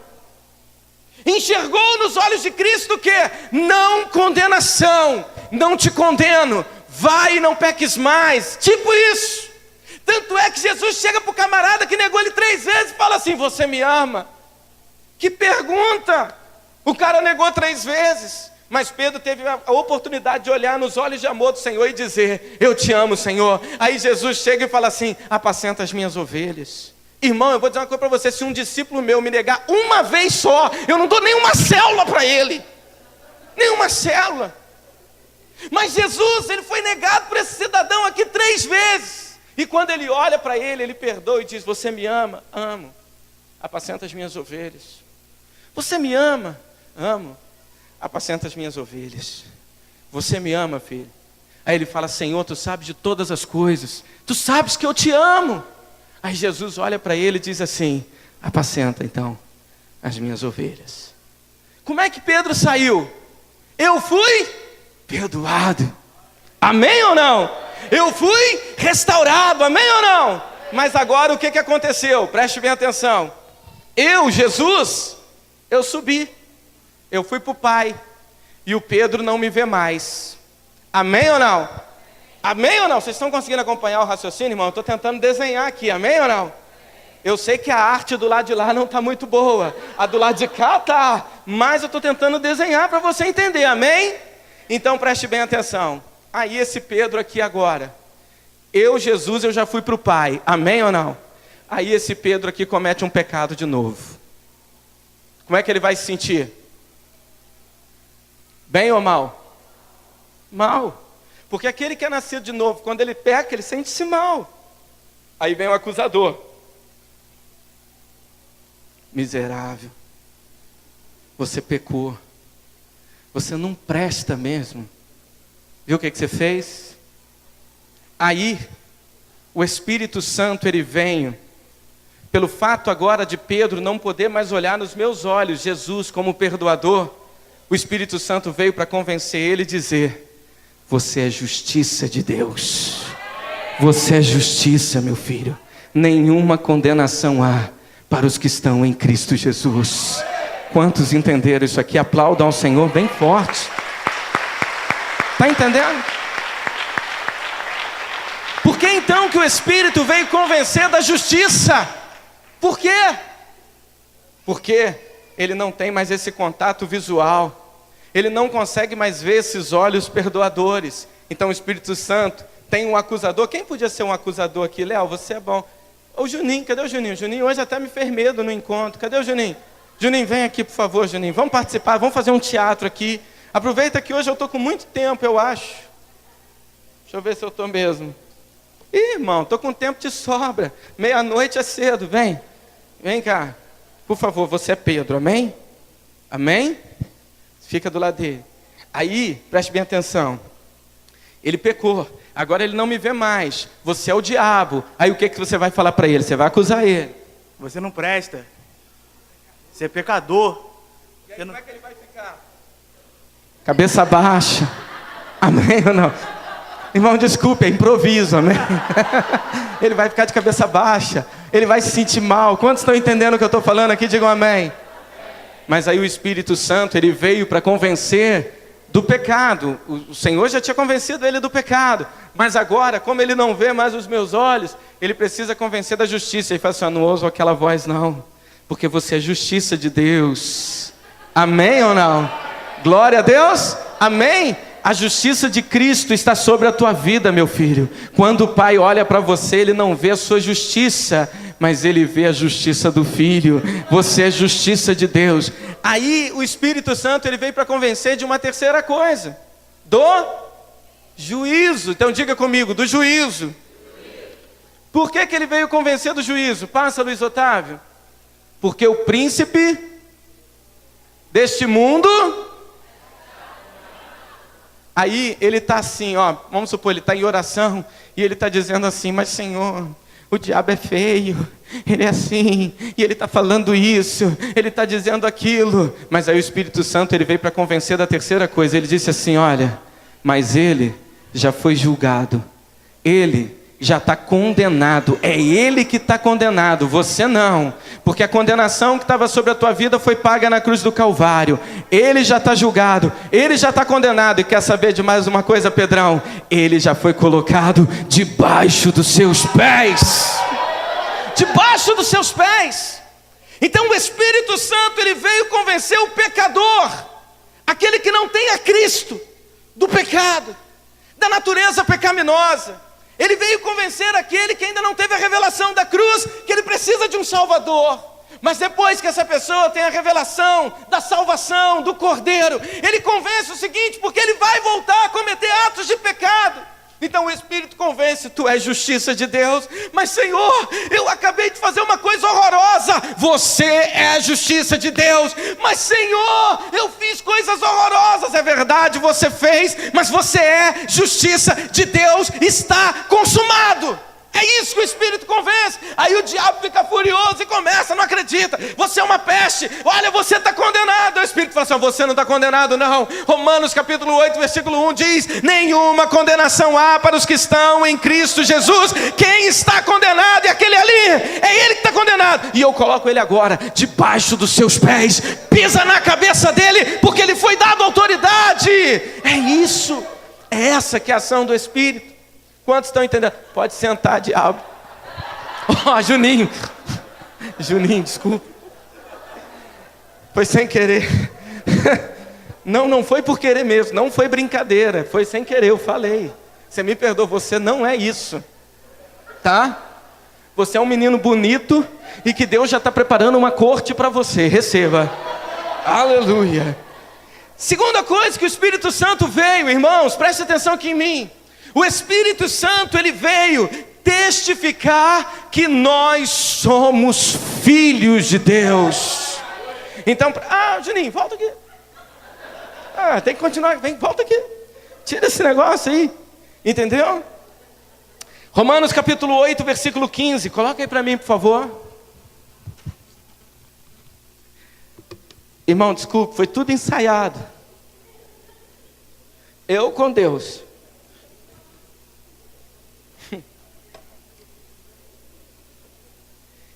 Enxergou nos olhos de Cristo o quê? Não condenação. Não te condeno. Vai e não peques mais. Tipo isso. Tanto é que Jesus chega para o camarada que negou ele 3 vezes e fala assim: você me ama? Que pergunta! O cara negou 3 vezes. Mas Pedro teve a oportunidade de olhar nos olhos de amor do Senhor e dizer: eu te amo, Senhor. Aí Jesus chega e fala assim: apacenta as minhas ovelhas. Irmão, eu vou dizer uma coisa para você: se um discípulo meu me negar uma vez só, eu não dou nenhuma célula para ele. Nenhuma célula. Mas Jesus, ele foi negado por esse cidadão aqui 3 vezes. E quando ele olha para ele, ele perdoa e diz: você me ama? Amo. Apacenta as minhas ovelhas. Você me ama? Amo. Apacenta as minhas ovelhas. Você me ama, filho? Aí ele fala: Senhor, tu sabes de todas as coisas. Tu sabes que eu te amo. Aí Jesus olha para ele e diz assim: apacenta então as minhas ovelhas. Como é que Pedro saiu? Eu fui perdoado. Amém ou não? Eu fui restaurado. Amém ou não? Mas agora o que aconteceu? Preste bem atenção. Eu, Jesus, eu subi. Eu fui para o Pai. E o Pedro não me vê mais. Amém ou não? Amém ou não? Vocês estão conseguindo acompanhar o raciocínio, irmão? Eu estou tentando desenhar aqui. Amém ou não? Eu sei que a arte do lado de lá não está muito boa. A do lado de cá está. Mas eu estou tentando desenhar para você entender. Amém? Então preste bem atenção. Aí esse Pedro aqui agora. Eu, Jesus, eu já fui para o Pai. Amém ou não? Aí esse Pedro aqui comete um pecado de novo. Como é que ele vai se sentir? Bem ou mal? Mal. Porque aquele que é nascido de novo, quando ele peca, ele sente-se mal. Aí vem o acusador. Miserável, você pecou, você não presta mesmo. Viu o que você fez? Aí, o Espírito Santo, ele vem, pelo fato agora de Pedro não poder mais olhar nos meus olhos Jesus como perdoador, o Espírito Santo veio para convencer ele e dizer: você é justiça de Deus, você é justiça, meu filho, nenhuma condenação há para os que estão em Cristo Jesus. Quantos entenderam isso aqui? Aplaudam ao Senhor bem forte. Está entendendo? Por que então que o Espírito veio convencer da justiça? Por quê? Porque ele não tem mais esse contato visual, ele não consegue mais ver esses olhos perdoadores. Então o Espírito Santo tem um acusador. Quem podia ser um acusador aqui? Léo, você é bom. O Juninho, cadê o Juninho? O Juninho hoje até me fez medo no encontro. Cadê o Juninho? Juninho, vem aqui, por favor, Juninho. Vamos participar, vamos fazer um teatro aqui. Aproveita que hoje eu estou com muito tempo, eu acho. Deixa eu ver se eu estou mesmo. Ih, irmão, estou com tempo de sobra. Meia-noite é cedo, vem. Vem cá. Por favor, você é Pedro, amém? Amém? Fica do lado dele. Aí, preste bem atenção. Ele pecou. Agora ele não me vê mais. Você é o diabo. Aí o que você vai falar para ele? Você vai acusar ele. Você não presta. Você é pecador. E aí, como é que ele vai ficar? Cabeça baixa. Amém ou não? Irmão, desculpe, é improviso, amém? Ele vai ficar de cabeça baixa. Ele vai se sentir mal. Quantos estão entendendo o que eu estou falando aqui? Digam amém. Mas aí o Espírito Santo, ele veio para convencer do pecado. O Senhor já tinha convencido ele do pecado, mas agora, como ele não vê mais os meus olhos, ele precisa convencer da justiça. Ele fala assim: não ouço aquela voz não, porque você é justiça de Deus. Amém ou não? Glória a Deus, amém? A justiça de Cristo está sobre a tua vida, meu filho. Quando o Pai olha para você, ele não vê a sua justiça, mas ele vê a justiça do Filho. Você é justiça de Deus. Aí o Espírito Santo, ele veio para convencer de uma terceira coisa: do juízo. Então diga comigo, do juízo. Por que ele veio convencer do juízo? Passa, Luiz Otávio. Porque o príncipe deste mundo... Aí ele está assim, ó, vamos supor, ele está em oração, e ele está dizendo assim: mas Senhor, o diabo é feio, ele é assim, e ele está falando isso, ele está dizendo aquilo. Mas aí o Espírito Santo, ele veio para convencer da terceira coisa. Ele disse assim: olha, mas ele já foi julgado, ele já está condenado, é ele que está condenado, você não, porque a condenação que estava sobre a tua vida foi paga na cruz do Calvário. Ele já está julgado, ele já está condenado. E quer saber de mais uma coisa, Pedrão? Ele já foi colocado debaixo dos seus pés. Debaixo dos seus pés. Então o Espírito Santo, ele veio convencer o pecador, aquele que não tem a Cristo, do pecado, da natureza pecaminosa. Ele veio convencer aquele que ainda não teve a revelação da cruz, que ele precisa de um Salvador. Mas depois que essa pessoa tem a revelação da salvação, do Cordeiro, ele convence o seguinte: porque ele vai voltar a cometer atos de pecado. Então o Espírito convence: tu és justiça de Deus. Mas Senhor, eu acabei de fazer uma coisa horrorosa. Você é a justiça de Deus. Mas Senhor, eu fiz coisas horrorosas. É verdade, você fez, mas você é justiça de Deus. Está consumado. É isso que o Espírito convence. Aí o diabo fica furioso e começa: não acredita, você é uma peste, olha, você está condenado. O Espírito fala assim: você não está condenado não. Romanos capítulo 8, versículo 1 diz: nenhuma condenação há para os que estão em Cristo Jesus. Quem está condenado é aquele ali, é ele que está condenado. E eu coloco ele agora debaixo dos seus pés, pisa na cabeça dele, porque ele foi dado autoridade. É isso, é essa que é a ação do Espírito. Quantos estão entendendo? Pode sentar, diabo. Ó, Juninho. Juninho, desculpa. Foi sem querer. Não foi por querer mesmo. Não foi brincadeira. Foi sem querer, eu falei. Você me perdoa, você não é isso. Tá? Você é um menino bonito e que Deus já está preparando uma corte para você. Receba. Aleluia. Segunda coisa que o Espírito Santo veio, irmãos, preste atenção aqui em mim. O Espírito Santo, ele veio testificar que nós somos filhos de Deus. Então, Juninho, volta aqui. Tem que continuar, volta aqui. Tira esse negócio aí, entendeu? Romanos capítulo 8, versículo 15, coloca aí para mim, por favor. Irmão, desculpe, foi tudo ensaiado. Eu com Deus.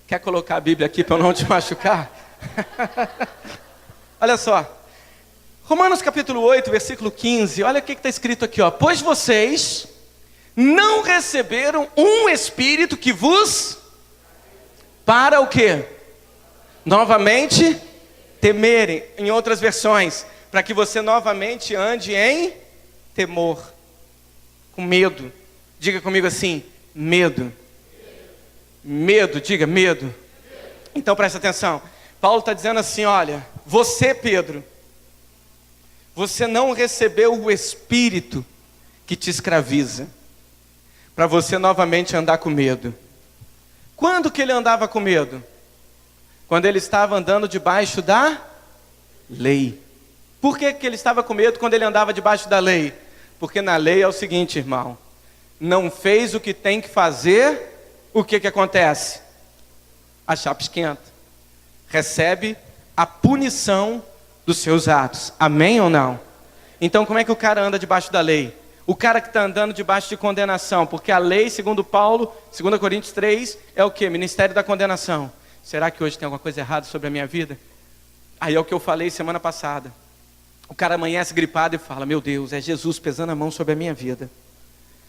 Quer colocar a Bíblia aqui para eu não te machucar? Olha só. Romanos capítulo 8, versículo 15. Olha o que está escrito aqui, ó. Pois vocês não receberam um espírito que vos... Para o quê? Novamente temerem. Em outras versões, para que você novamente ande em temor. Com medo. Diga comigo assim, medo. Medo, diga medo. Então presta atenção. Paulo está dizendo assim, olha, você, Pedro, você não recebeu o espírito que te escraviza, para você novamente andar com medo. Quando que ele andava com medo? Quando ele estava andando debaixo da lei. Por que que ele estava com medo quando ele andava debaixo da lei? Porque na lei é o seguinte, irmão, não fez o que tem que fazer, o que que acontece? A chapa esquenta. Recebe a punição dos seus atos. Amém ou não? Então como é que o cara anda debaixo da lei? O cara que está andando debaixo de condenação, porque a lei, segundo Paulo, 2 Coríntios 3, é o quê? Ministério da condenação. Será que hoje tem alguma coisa errada sobre a minha vida? Aí é o que eu falei semana passada. O cara amanhece gripado e fala, meu Deus, é Jesus pesando a mão sobre a minha vida.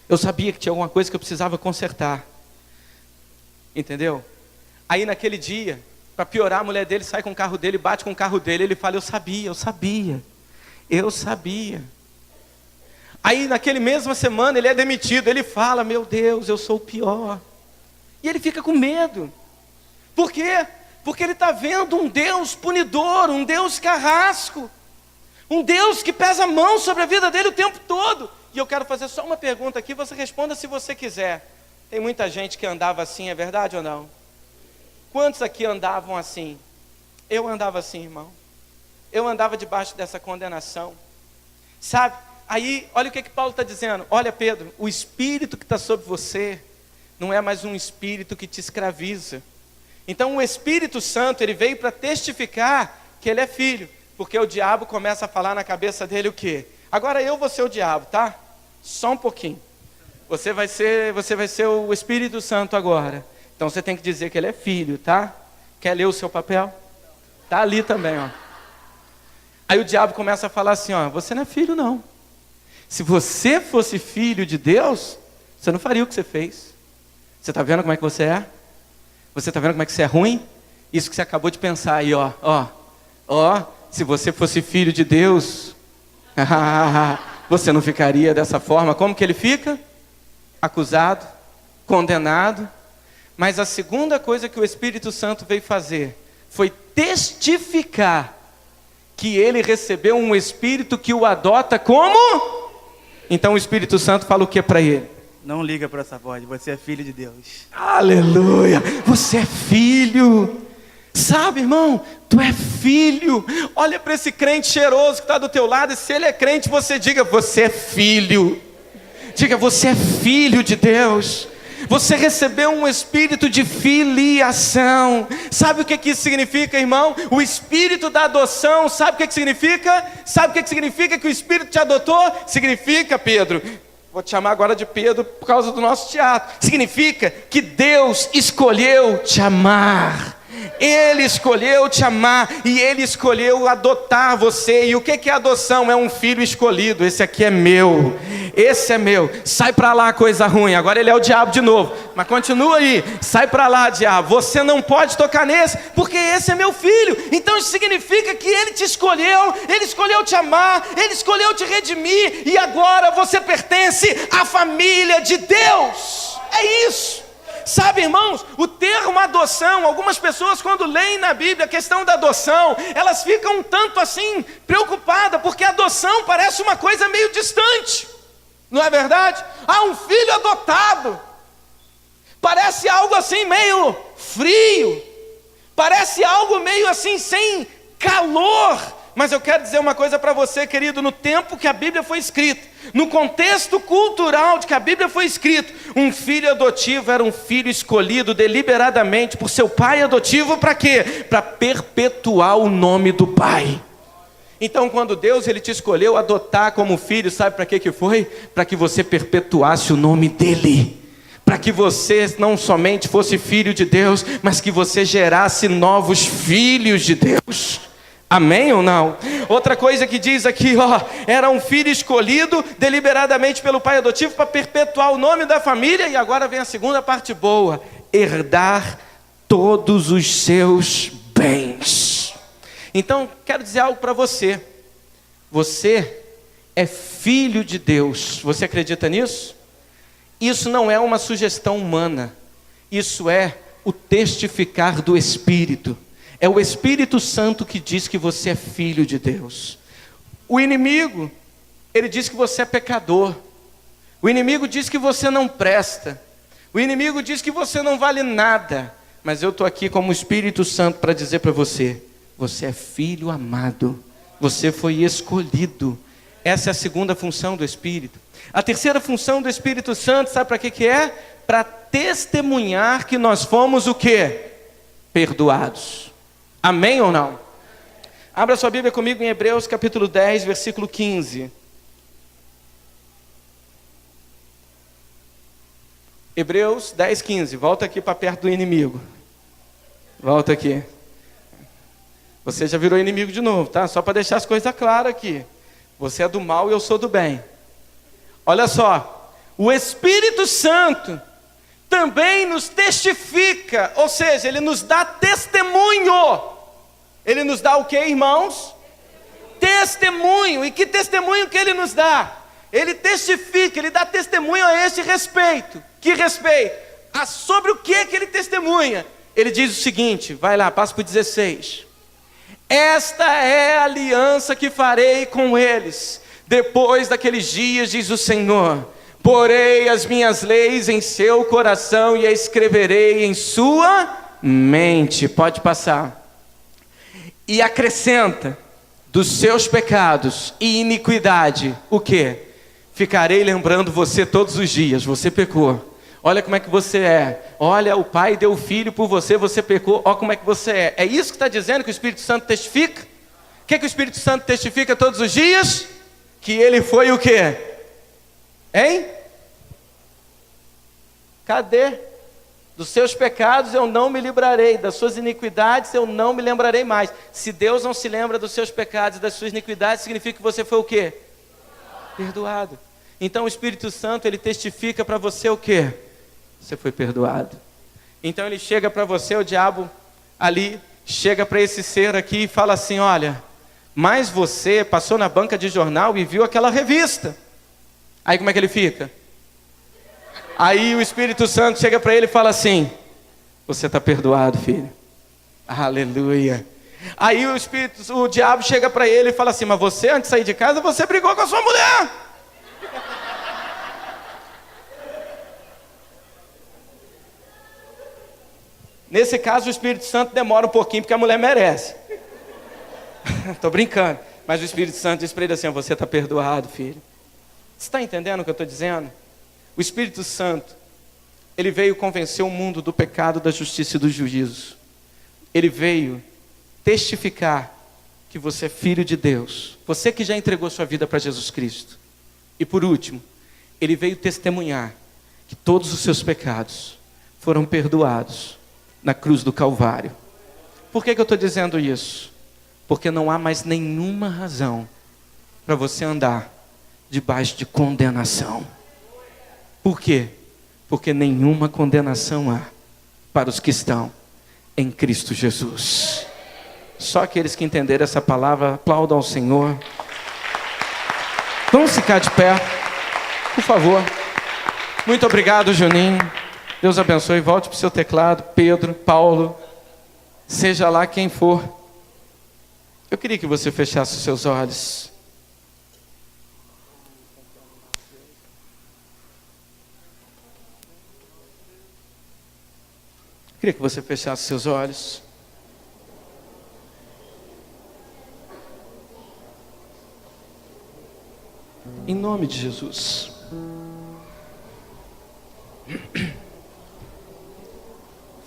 Eu sabia que tinha alguma coisa que eu precisava consertar. Entendeu? Aí naquele dia, para piorar, a mulher dele sai com o carro dele, bate com o carro dele, ele fala, eu sabia. Aí naquele mesma semana ele é demitido, ele fala, meu Deus, eu sou o pior. E ele fica com medo. Por quê? Porque ele está vendo um Deus punidor, um Deus carrasco, um Deus que pesa a mão sobre a vida dele o tempo todo. E eu quero fazer só uma pergunta aqui, você responda se você quiser. Tem muita gente que andava assim, é verdade ou não? Quantos aqui andavam assim? Eu andava assim, irmão. Eu andava debaixo dessa condenação. Sabe? Aí, olha o que Paulo está dizendo. Olha, Pedro, o espírito que está sobre você não é mais um espírito que te escraviza. Então o Espírito Santo, ele veio para testificar que ele é filho. Porque o diabo começa a falar na cabeça dele o quê? Agora eu vou ser o diabo, tá? Só um pouquinho. Você vai ser o Espírito Santo agora. Então você tem que dizer que ele é filho, tá? Quer ler o seu papel? Tá ali também, ó. Aí o diabo começa a falar assim, ó, você não é filho não. Se você fosse filho de Deus, você não faria o que você fez. Você está vendo como é que você é? Você está vendo como é que você é ruim? Isso que você acabou de pensar aí, ó. Se você fosse filho de Deus, você não ficaria dessa forma. Como que ele fica? Acusado, condenado. Mas a segunda coisa que o Espírito Santo veio fazer foi testificar que ele recebeu um Espírito que o adota como? Então o Espírito Santo fala o que para ele? Não liga para essa voz, você é filho de Deus. Aleluia, você é filho. Sabe, irmão, tu é filho. Olha para esse crente cheiroso que está do teu lado, e se ele é crente, você diga, você é filho. Diga, você é filho de Deus. Você recebeu um espírito de filiação. Sabe o que isso significa, irmão? O espírito da adoção, sabe o que significa? Sabe o que significa que o espírito te adotou? Significa, Pedro, vou te chamar agora de Pedro por causa do nosso teatro. Significa que Deus escolheu te amar. Ele escolheu te amar e Ele escolheu adotar você. E o que é adoção? É um filho escolhido. Esse aqui é meu, esse é meu. Sai para lá, coisa ruim. Agora ele é o diabo de novo, mas continua aí. Sai para lá, diabo, você não pode tocar nesse, porque esse é meu filho. Então isso significa que Ele te escolheu, Ele escolheu te amar, Ele escolheu te redimir, e agora você pertence à família de Deus. É isso. Sabe, irmãos, o termo adoção, algumas pessoas quando leem na Bíblia a questão da adoção, elas ficam um tanto assim preocupadas, porque a adoção parece uma coisa meio distante, não é verdade? Um filho adotado. Parece algo assim meio frio, parece algo meio assim sem calor. Mas eu quero dizer uma coisa para você, querido: no tempo que a Bíblia foi escrita, no contexto cultural de que a Bíblia foi escrita, um filho adotivo era um filho escolhido deliberadamente por seu pai adotivo para quê? Para perpetuar o nome do pai. Então, quando Deus ele te escolheu adotar como filho, sabe para que foi? Para que você perpetuasse o nome dele, para que você não somente fosse filho de Deus, mas que você gerasse novos filhos de Deus. Amém ou não? Outra coisa que diz aqui, era um filho escolhido deliberadamente pelo pai adotivo para perpetuar o nome da família. E agora vem a segunda parte boa: herdar todos os seus bens. Então, quero dizer algo para você. Você é filho de Deus. Você acredita nisso? Isso não é uma sugestão humana. Isso é o testificar do Espírito. É o Espírito Santo que diz que você é filho de Deus. O inimigo, ele diz que você é pecador. O inimigo diz que você não presta. O inimigo diz que você não vale nada. Mas eu estou aqui como Espírito Santo para dizer para você: você é filho amado. Você foi escolhido. Essa é a segunda função do Espírito. A terceira função do Espírito Santo, sabe para que é? Para testemunhar que nós fomos o quê? Perdoados. Amém ou não? Abra sua Bíblia comigo em Hebreus capítulo 10, versículo 15. Hebreus 10, 15. Volta aqui para perto do inimigo. Volta aqui. Você já virou inimigo de novo, tá? Só para deixar as coisas claras aqui. Você é do mal e eu sou do bem. Olha só. O Espírito Santo também nos testifica, ou seja, ele nos dá testemunho. Ele nos dá o que, irmãos? Testemunho. E que testemunho que ele nos dá? Ele testifica, ele dá testemunho a este respeito. Que respeito? Sobre o que ele testemunha? Ele diz o seguinte, vai lá, passa para o 16. Esta é a aliança que farei com eles, depois daqueles dias, diz o Senhor. Porei as minhas leis em seu coração e a escreverei em sua mente. Pode passar. E acrescenta: dos seus pecados e iniquidade, o quê? Ficarei lembrando você todos os dias. Você pecou. Olha como é que você é. Olha, o pai deu o filho por você, você pecou. Olha como é que você é. É isso que está dizendo que o Espírito Santo testifica? O que o Espírito Santo testifica todos os dias? Que ele foi o quê? Hein? Cadê? Dos seus pecados eu não me livrarei, das suas iniquidades eu não me lembrarei mais. Se Deus não se lembra dos seus pecados e das suas iniquidades, significa que você foi o quê? Perdoado. Então o Espírito Santo, ele testifica para você o quê? Você foi perdoado. Então ele chega para você, o diabo ali, chega para esse ser aqui e fala assim: olha, mas você passou na banca de jornal e viu aquela revista. Aí como é que ele fica? Aí o Espírito Santo chega para ele e fala assim: você está perdoado, filho. Aleluia. Aí o diabo chega para ele e fala assim: mas você, antes de sair de casa, você brigou com a sua mulher. Nesse caso, o Espírito Santo demora um pouquinho, porque a mulher merece. Estou brincando. Mas o Espírito Santo diz para ele assim: você está perdoado, filho. Você está entendendo o que eu estou dizendo? O Espírito Santo, ele veio convencer o mundo do pecado, da justiça e do juízo. Ele veio testificar que você é filho de Deus. Você que já entregou sua vida para Jesus Cristo. E por último, ele veio testemunhar que todos os seus pecados foram perdoados na cruz do Calvário. Por que eu estou dizendo isso? Porque não há mais nenhuma razão para você andar debaixo de condenação. Por quê? Porque nenhuma condenação há para os que estão em Cristo Jesus. Só aqueles que entenderam essa palavra, aplaudam ao Senhor. Vamos ficar de pé, por favor. Muito obrigado, Juninho. Deus abençoe. Volte para o seu teclado. Pedro, Paulo, seja lá quem for. Eu queria que você fechasse os seus olhos. Queria que você fechasse seus olhos. Em nome de Jesus.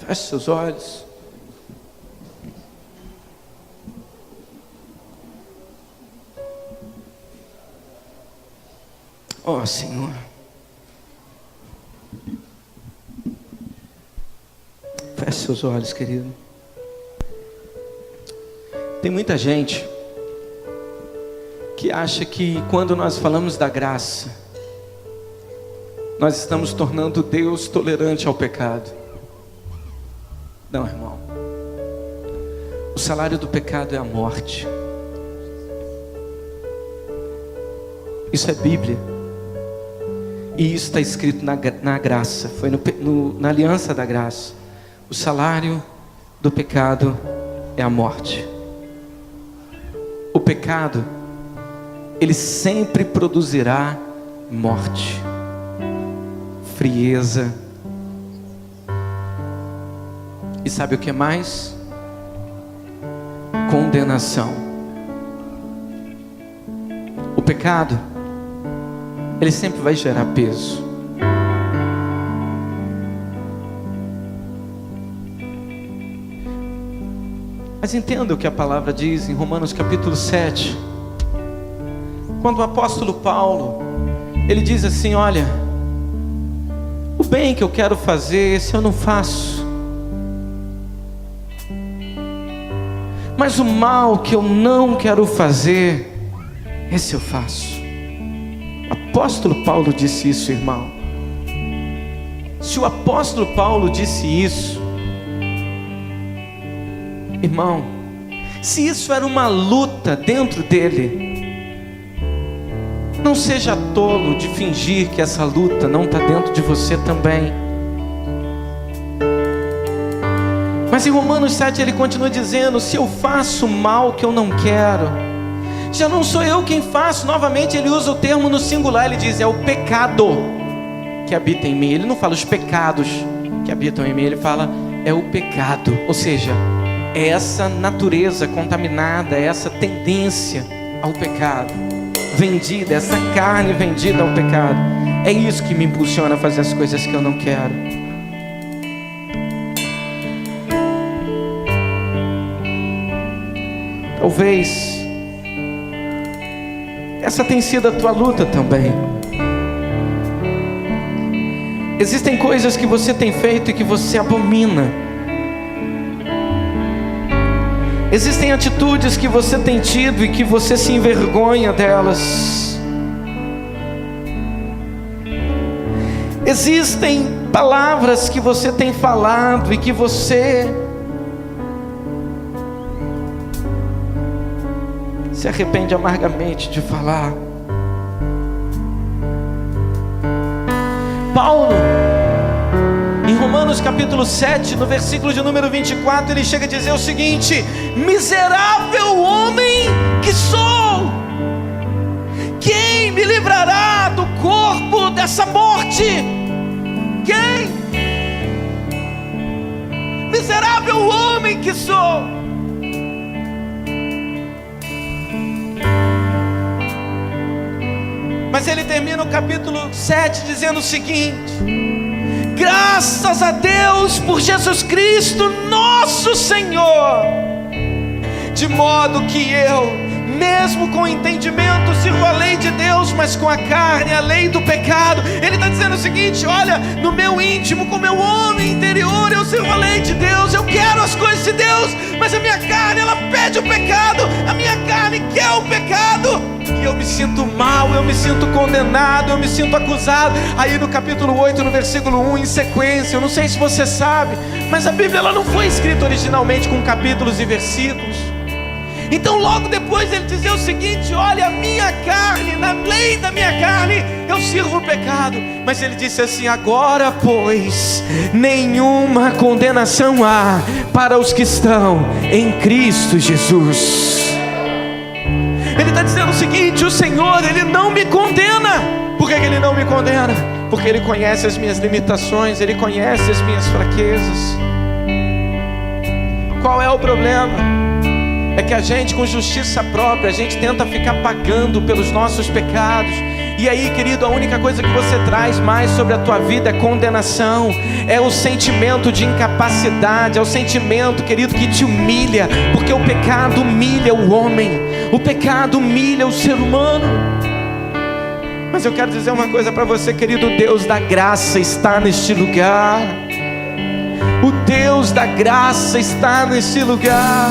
Feche seus olhos. Oh, Senhor. Feche seus olhos, querido. Tem muita gente que acha que quando nós falamos da graça, nós estamos tornando Deus tolerante ao pecado. Não, irmão. O salário do pecado é a morte. Isso é Bíblia. E isso está escrito na graça. Foi na aliança da graça. O salário do pecado é a morte. O pecado, ele sempre produzirá morte, frieza. E sabe o que mais? Condenação. O pecado, ele sempre vai gerar peso. Mas entenda o que a palavra diz em Romanos capítulo 7. Quando o apóstolo Paulo, ele diz assim: olha, o bem que eu quero fazer, esse eu não faço, mas o mal que eu não quero fazer, esse eu faço. O apóstolo Paulo disse isso, irmão. Se o apóstolo Paulo disse isso, irmão, se isso era uma luta dentro dele, não seja tolo de fingir que essa luta não está dentro de você também. Mas em Romanos 7 ele continua dizendo: se eu faço o mal que eu não quero, já não sou eu quem faço. Novamente ele usa o termo no singular, ele diz: é o pecado que habita em mim. Ele não fala os pecados que habitam em mim, ele fala é o pecado. Ou seja, é essa natureza contaminada, é essa tendência ao pecado, vendida, essa carne vendida ao pecado. É isso que me impulsiona a fazer as coisas que eu não quero. Talvez essa tenha sido a tua luta também. Existem coisas que você tem feito e que você abomina. Existem atitudes que você tem tido e que você se envergonha delas. Existem palavras que você tem falado e que você se arrepende amargamente de falar. Paulo, em Romanos capítulo 7, no versículo de número 24, ele chega a dizer o seguinte: miserável homem que sou, quem me livrará do corpo dessa morte? Quem? Miserável homem que sou. Mas ele termina o capítulo 7 dizendo o seguinte: graças a Deus por Jesus Cristo nosso Senhor, de modo que eu, mesmo com entendimento, sirvo a lei de Deus, mas com a carne, a lei do pecado. Ele está dizendo o seguinte: olha, no meu íntimo, com o meu homem interior, eu sirvo a lei de Deus, eu quero as coisas de Deus, mas a minha carne, ela pede o pecado, a minha carne quer o pecado. E eu me sinto mal, eu me sinto condenado, eu me sinto acusado. Aí no capítulo 8, no versículo 1, em sequência, eu não sei se você sabe, mas a Bíblia ela não foi escrita originalmente com capítulos e versículos. Então logo depois ele dizia o seguinte: olha, a minha carne, na lei da minha carne, eu sirvo o pecado. Mas ele disse assim: agora pois, nenhuma condenação há para os que estão em Cristo Jesus. Ele está dizendo o seguinte: o Senhor, Ele não me condena. Por que Ele não me condena? Porque Ele conhece as minhas limitações, Ele conhece as minhas fraquezas. qual é o problema? É que a gente, com justiça própria, a gente tenta ficar pagando pelos nossos pecados. E aí, querido, a única coisa que você traz mais sobre a tua vida é condenação. É o sentimento de incapacidade. É o sentimento, querido, que te humilha. Porque o pecado humilha o homem. O pecado humilha o ser humano. Mas eu quero dizer uma coisa para você, querido. O Deus da graça está neste lugar. O Deus da graça está neste lugar.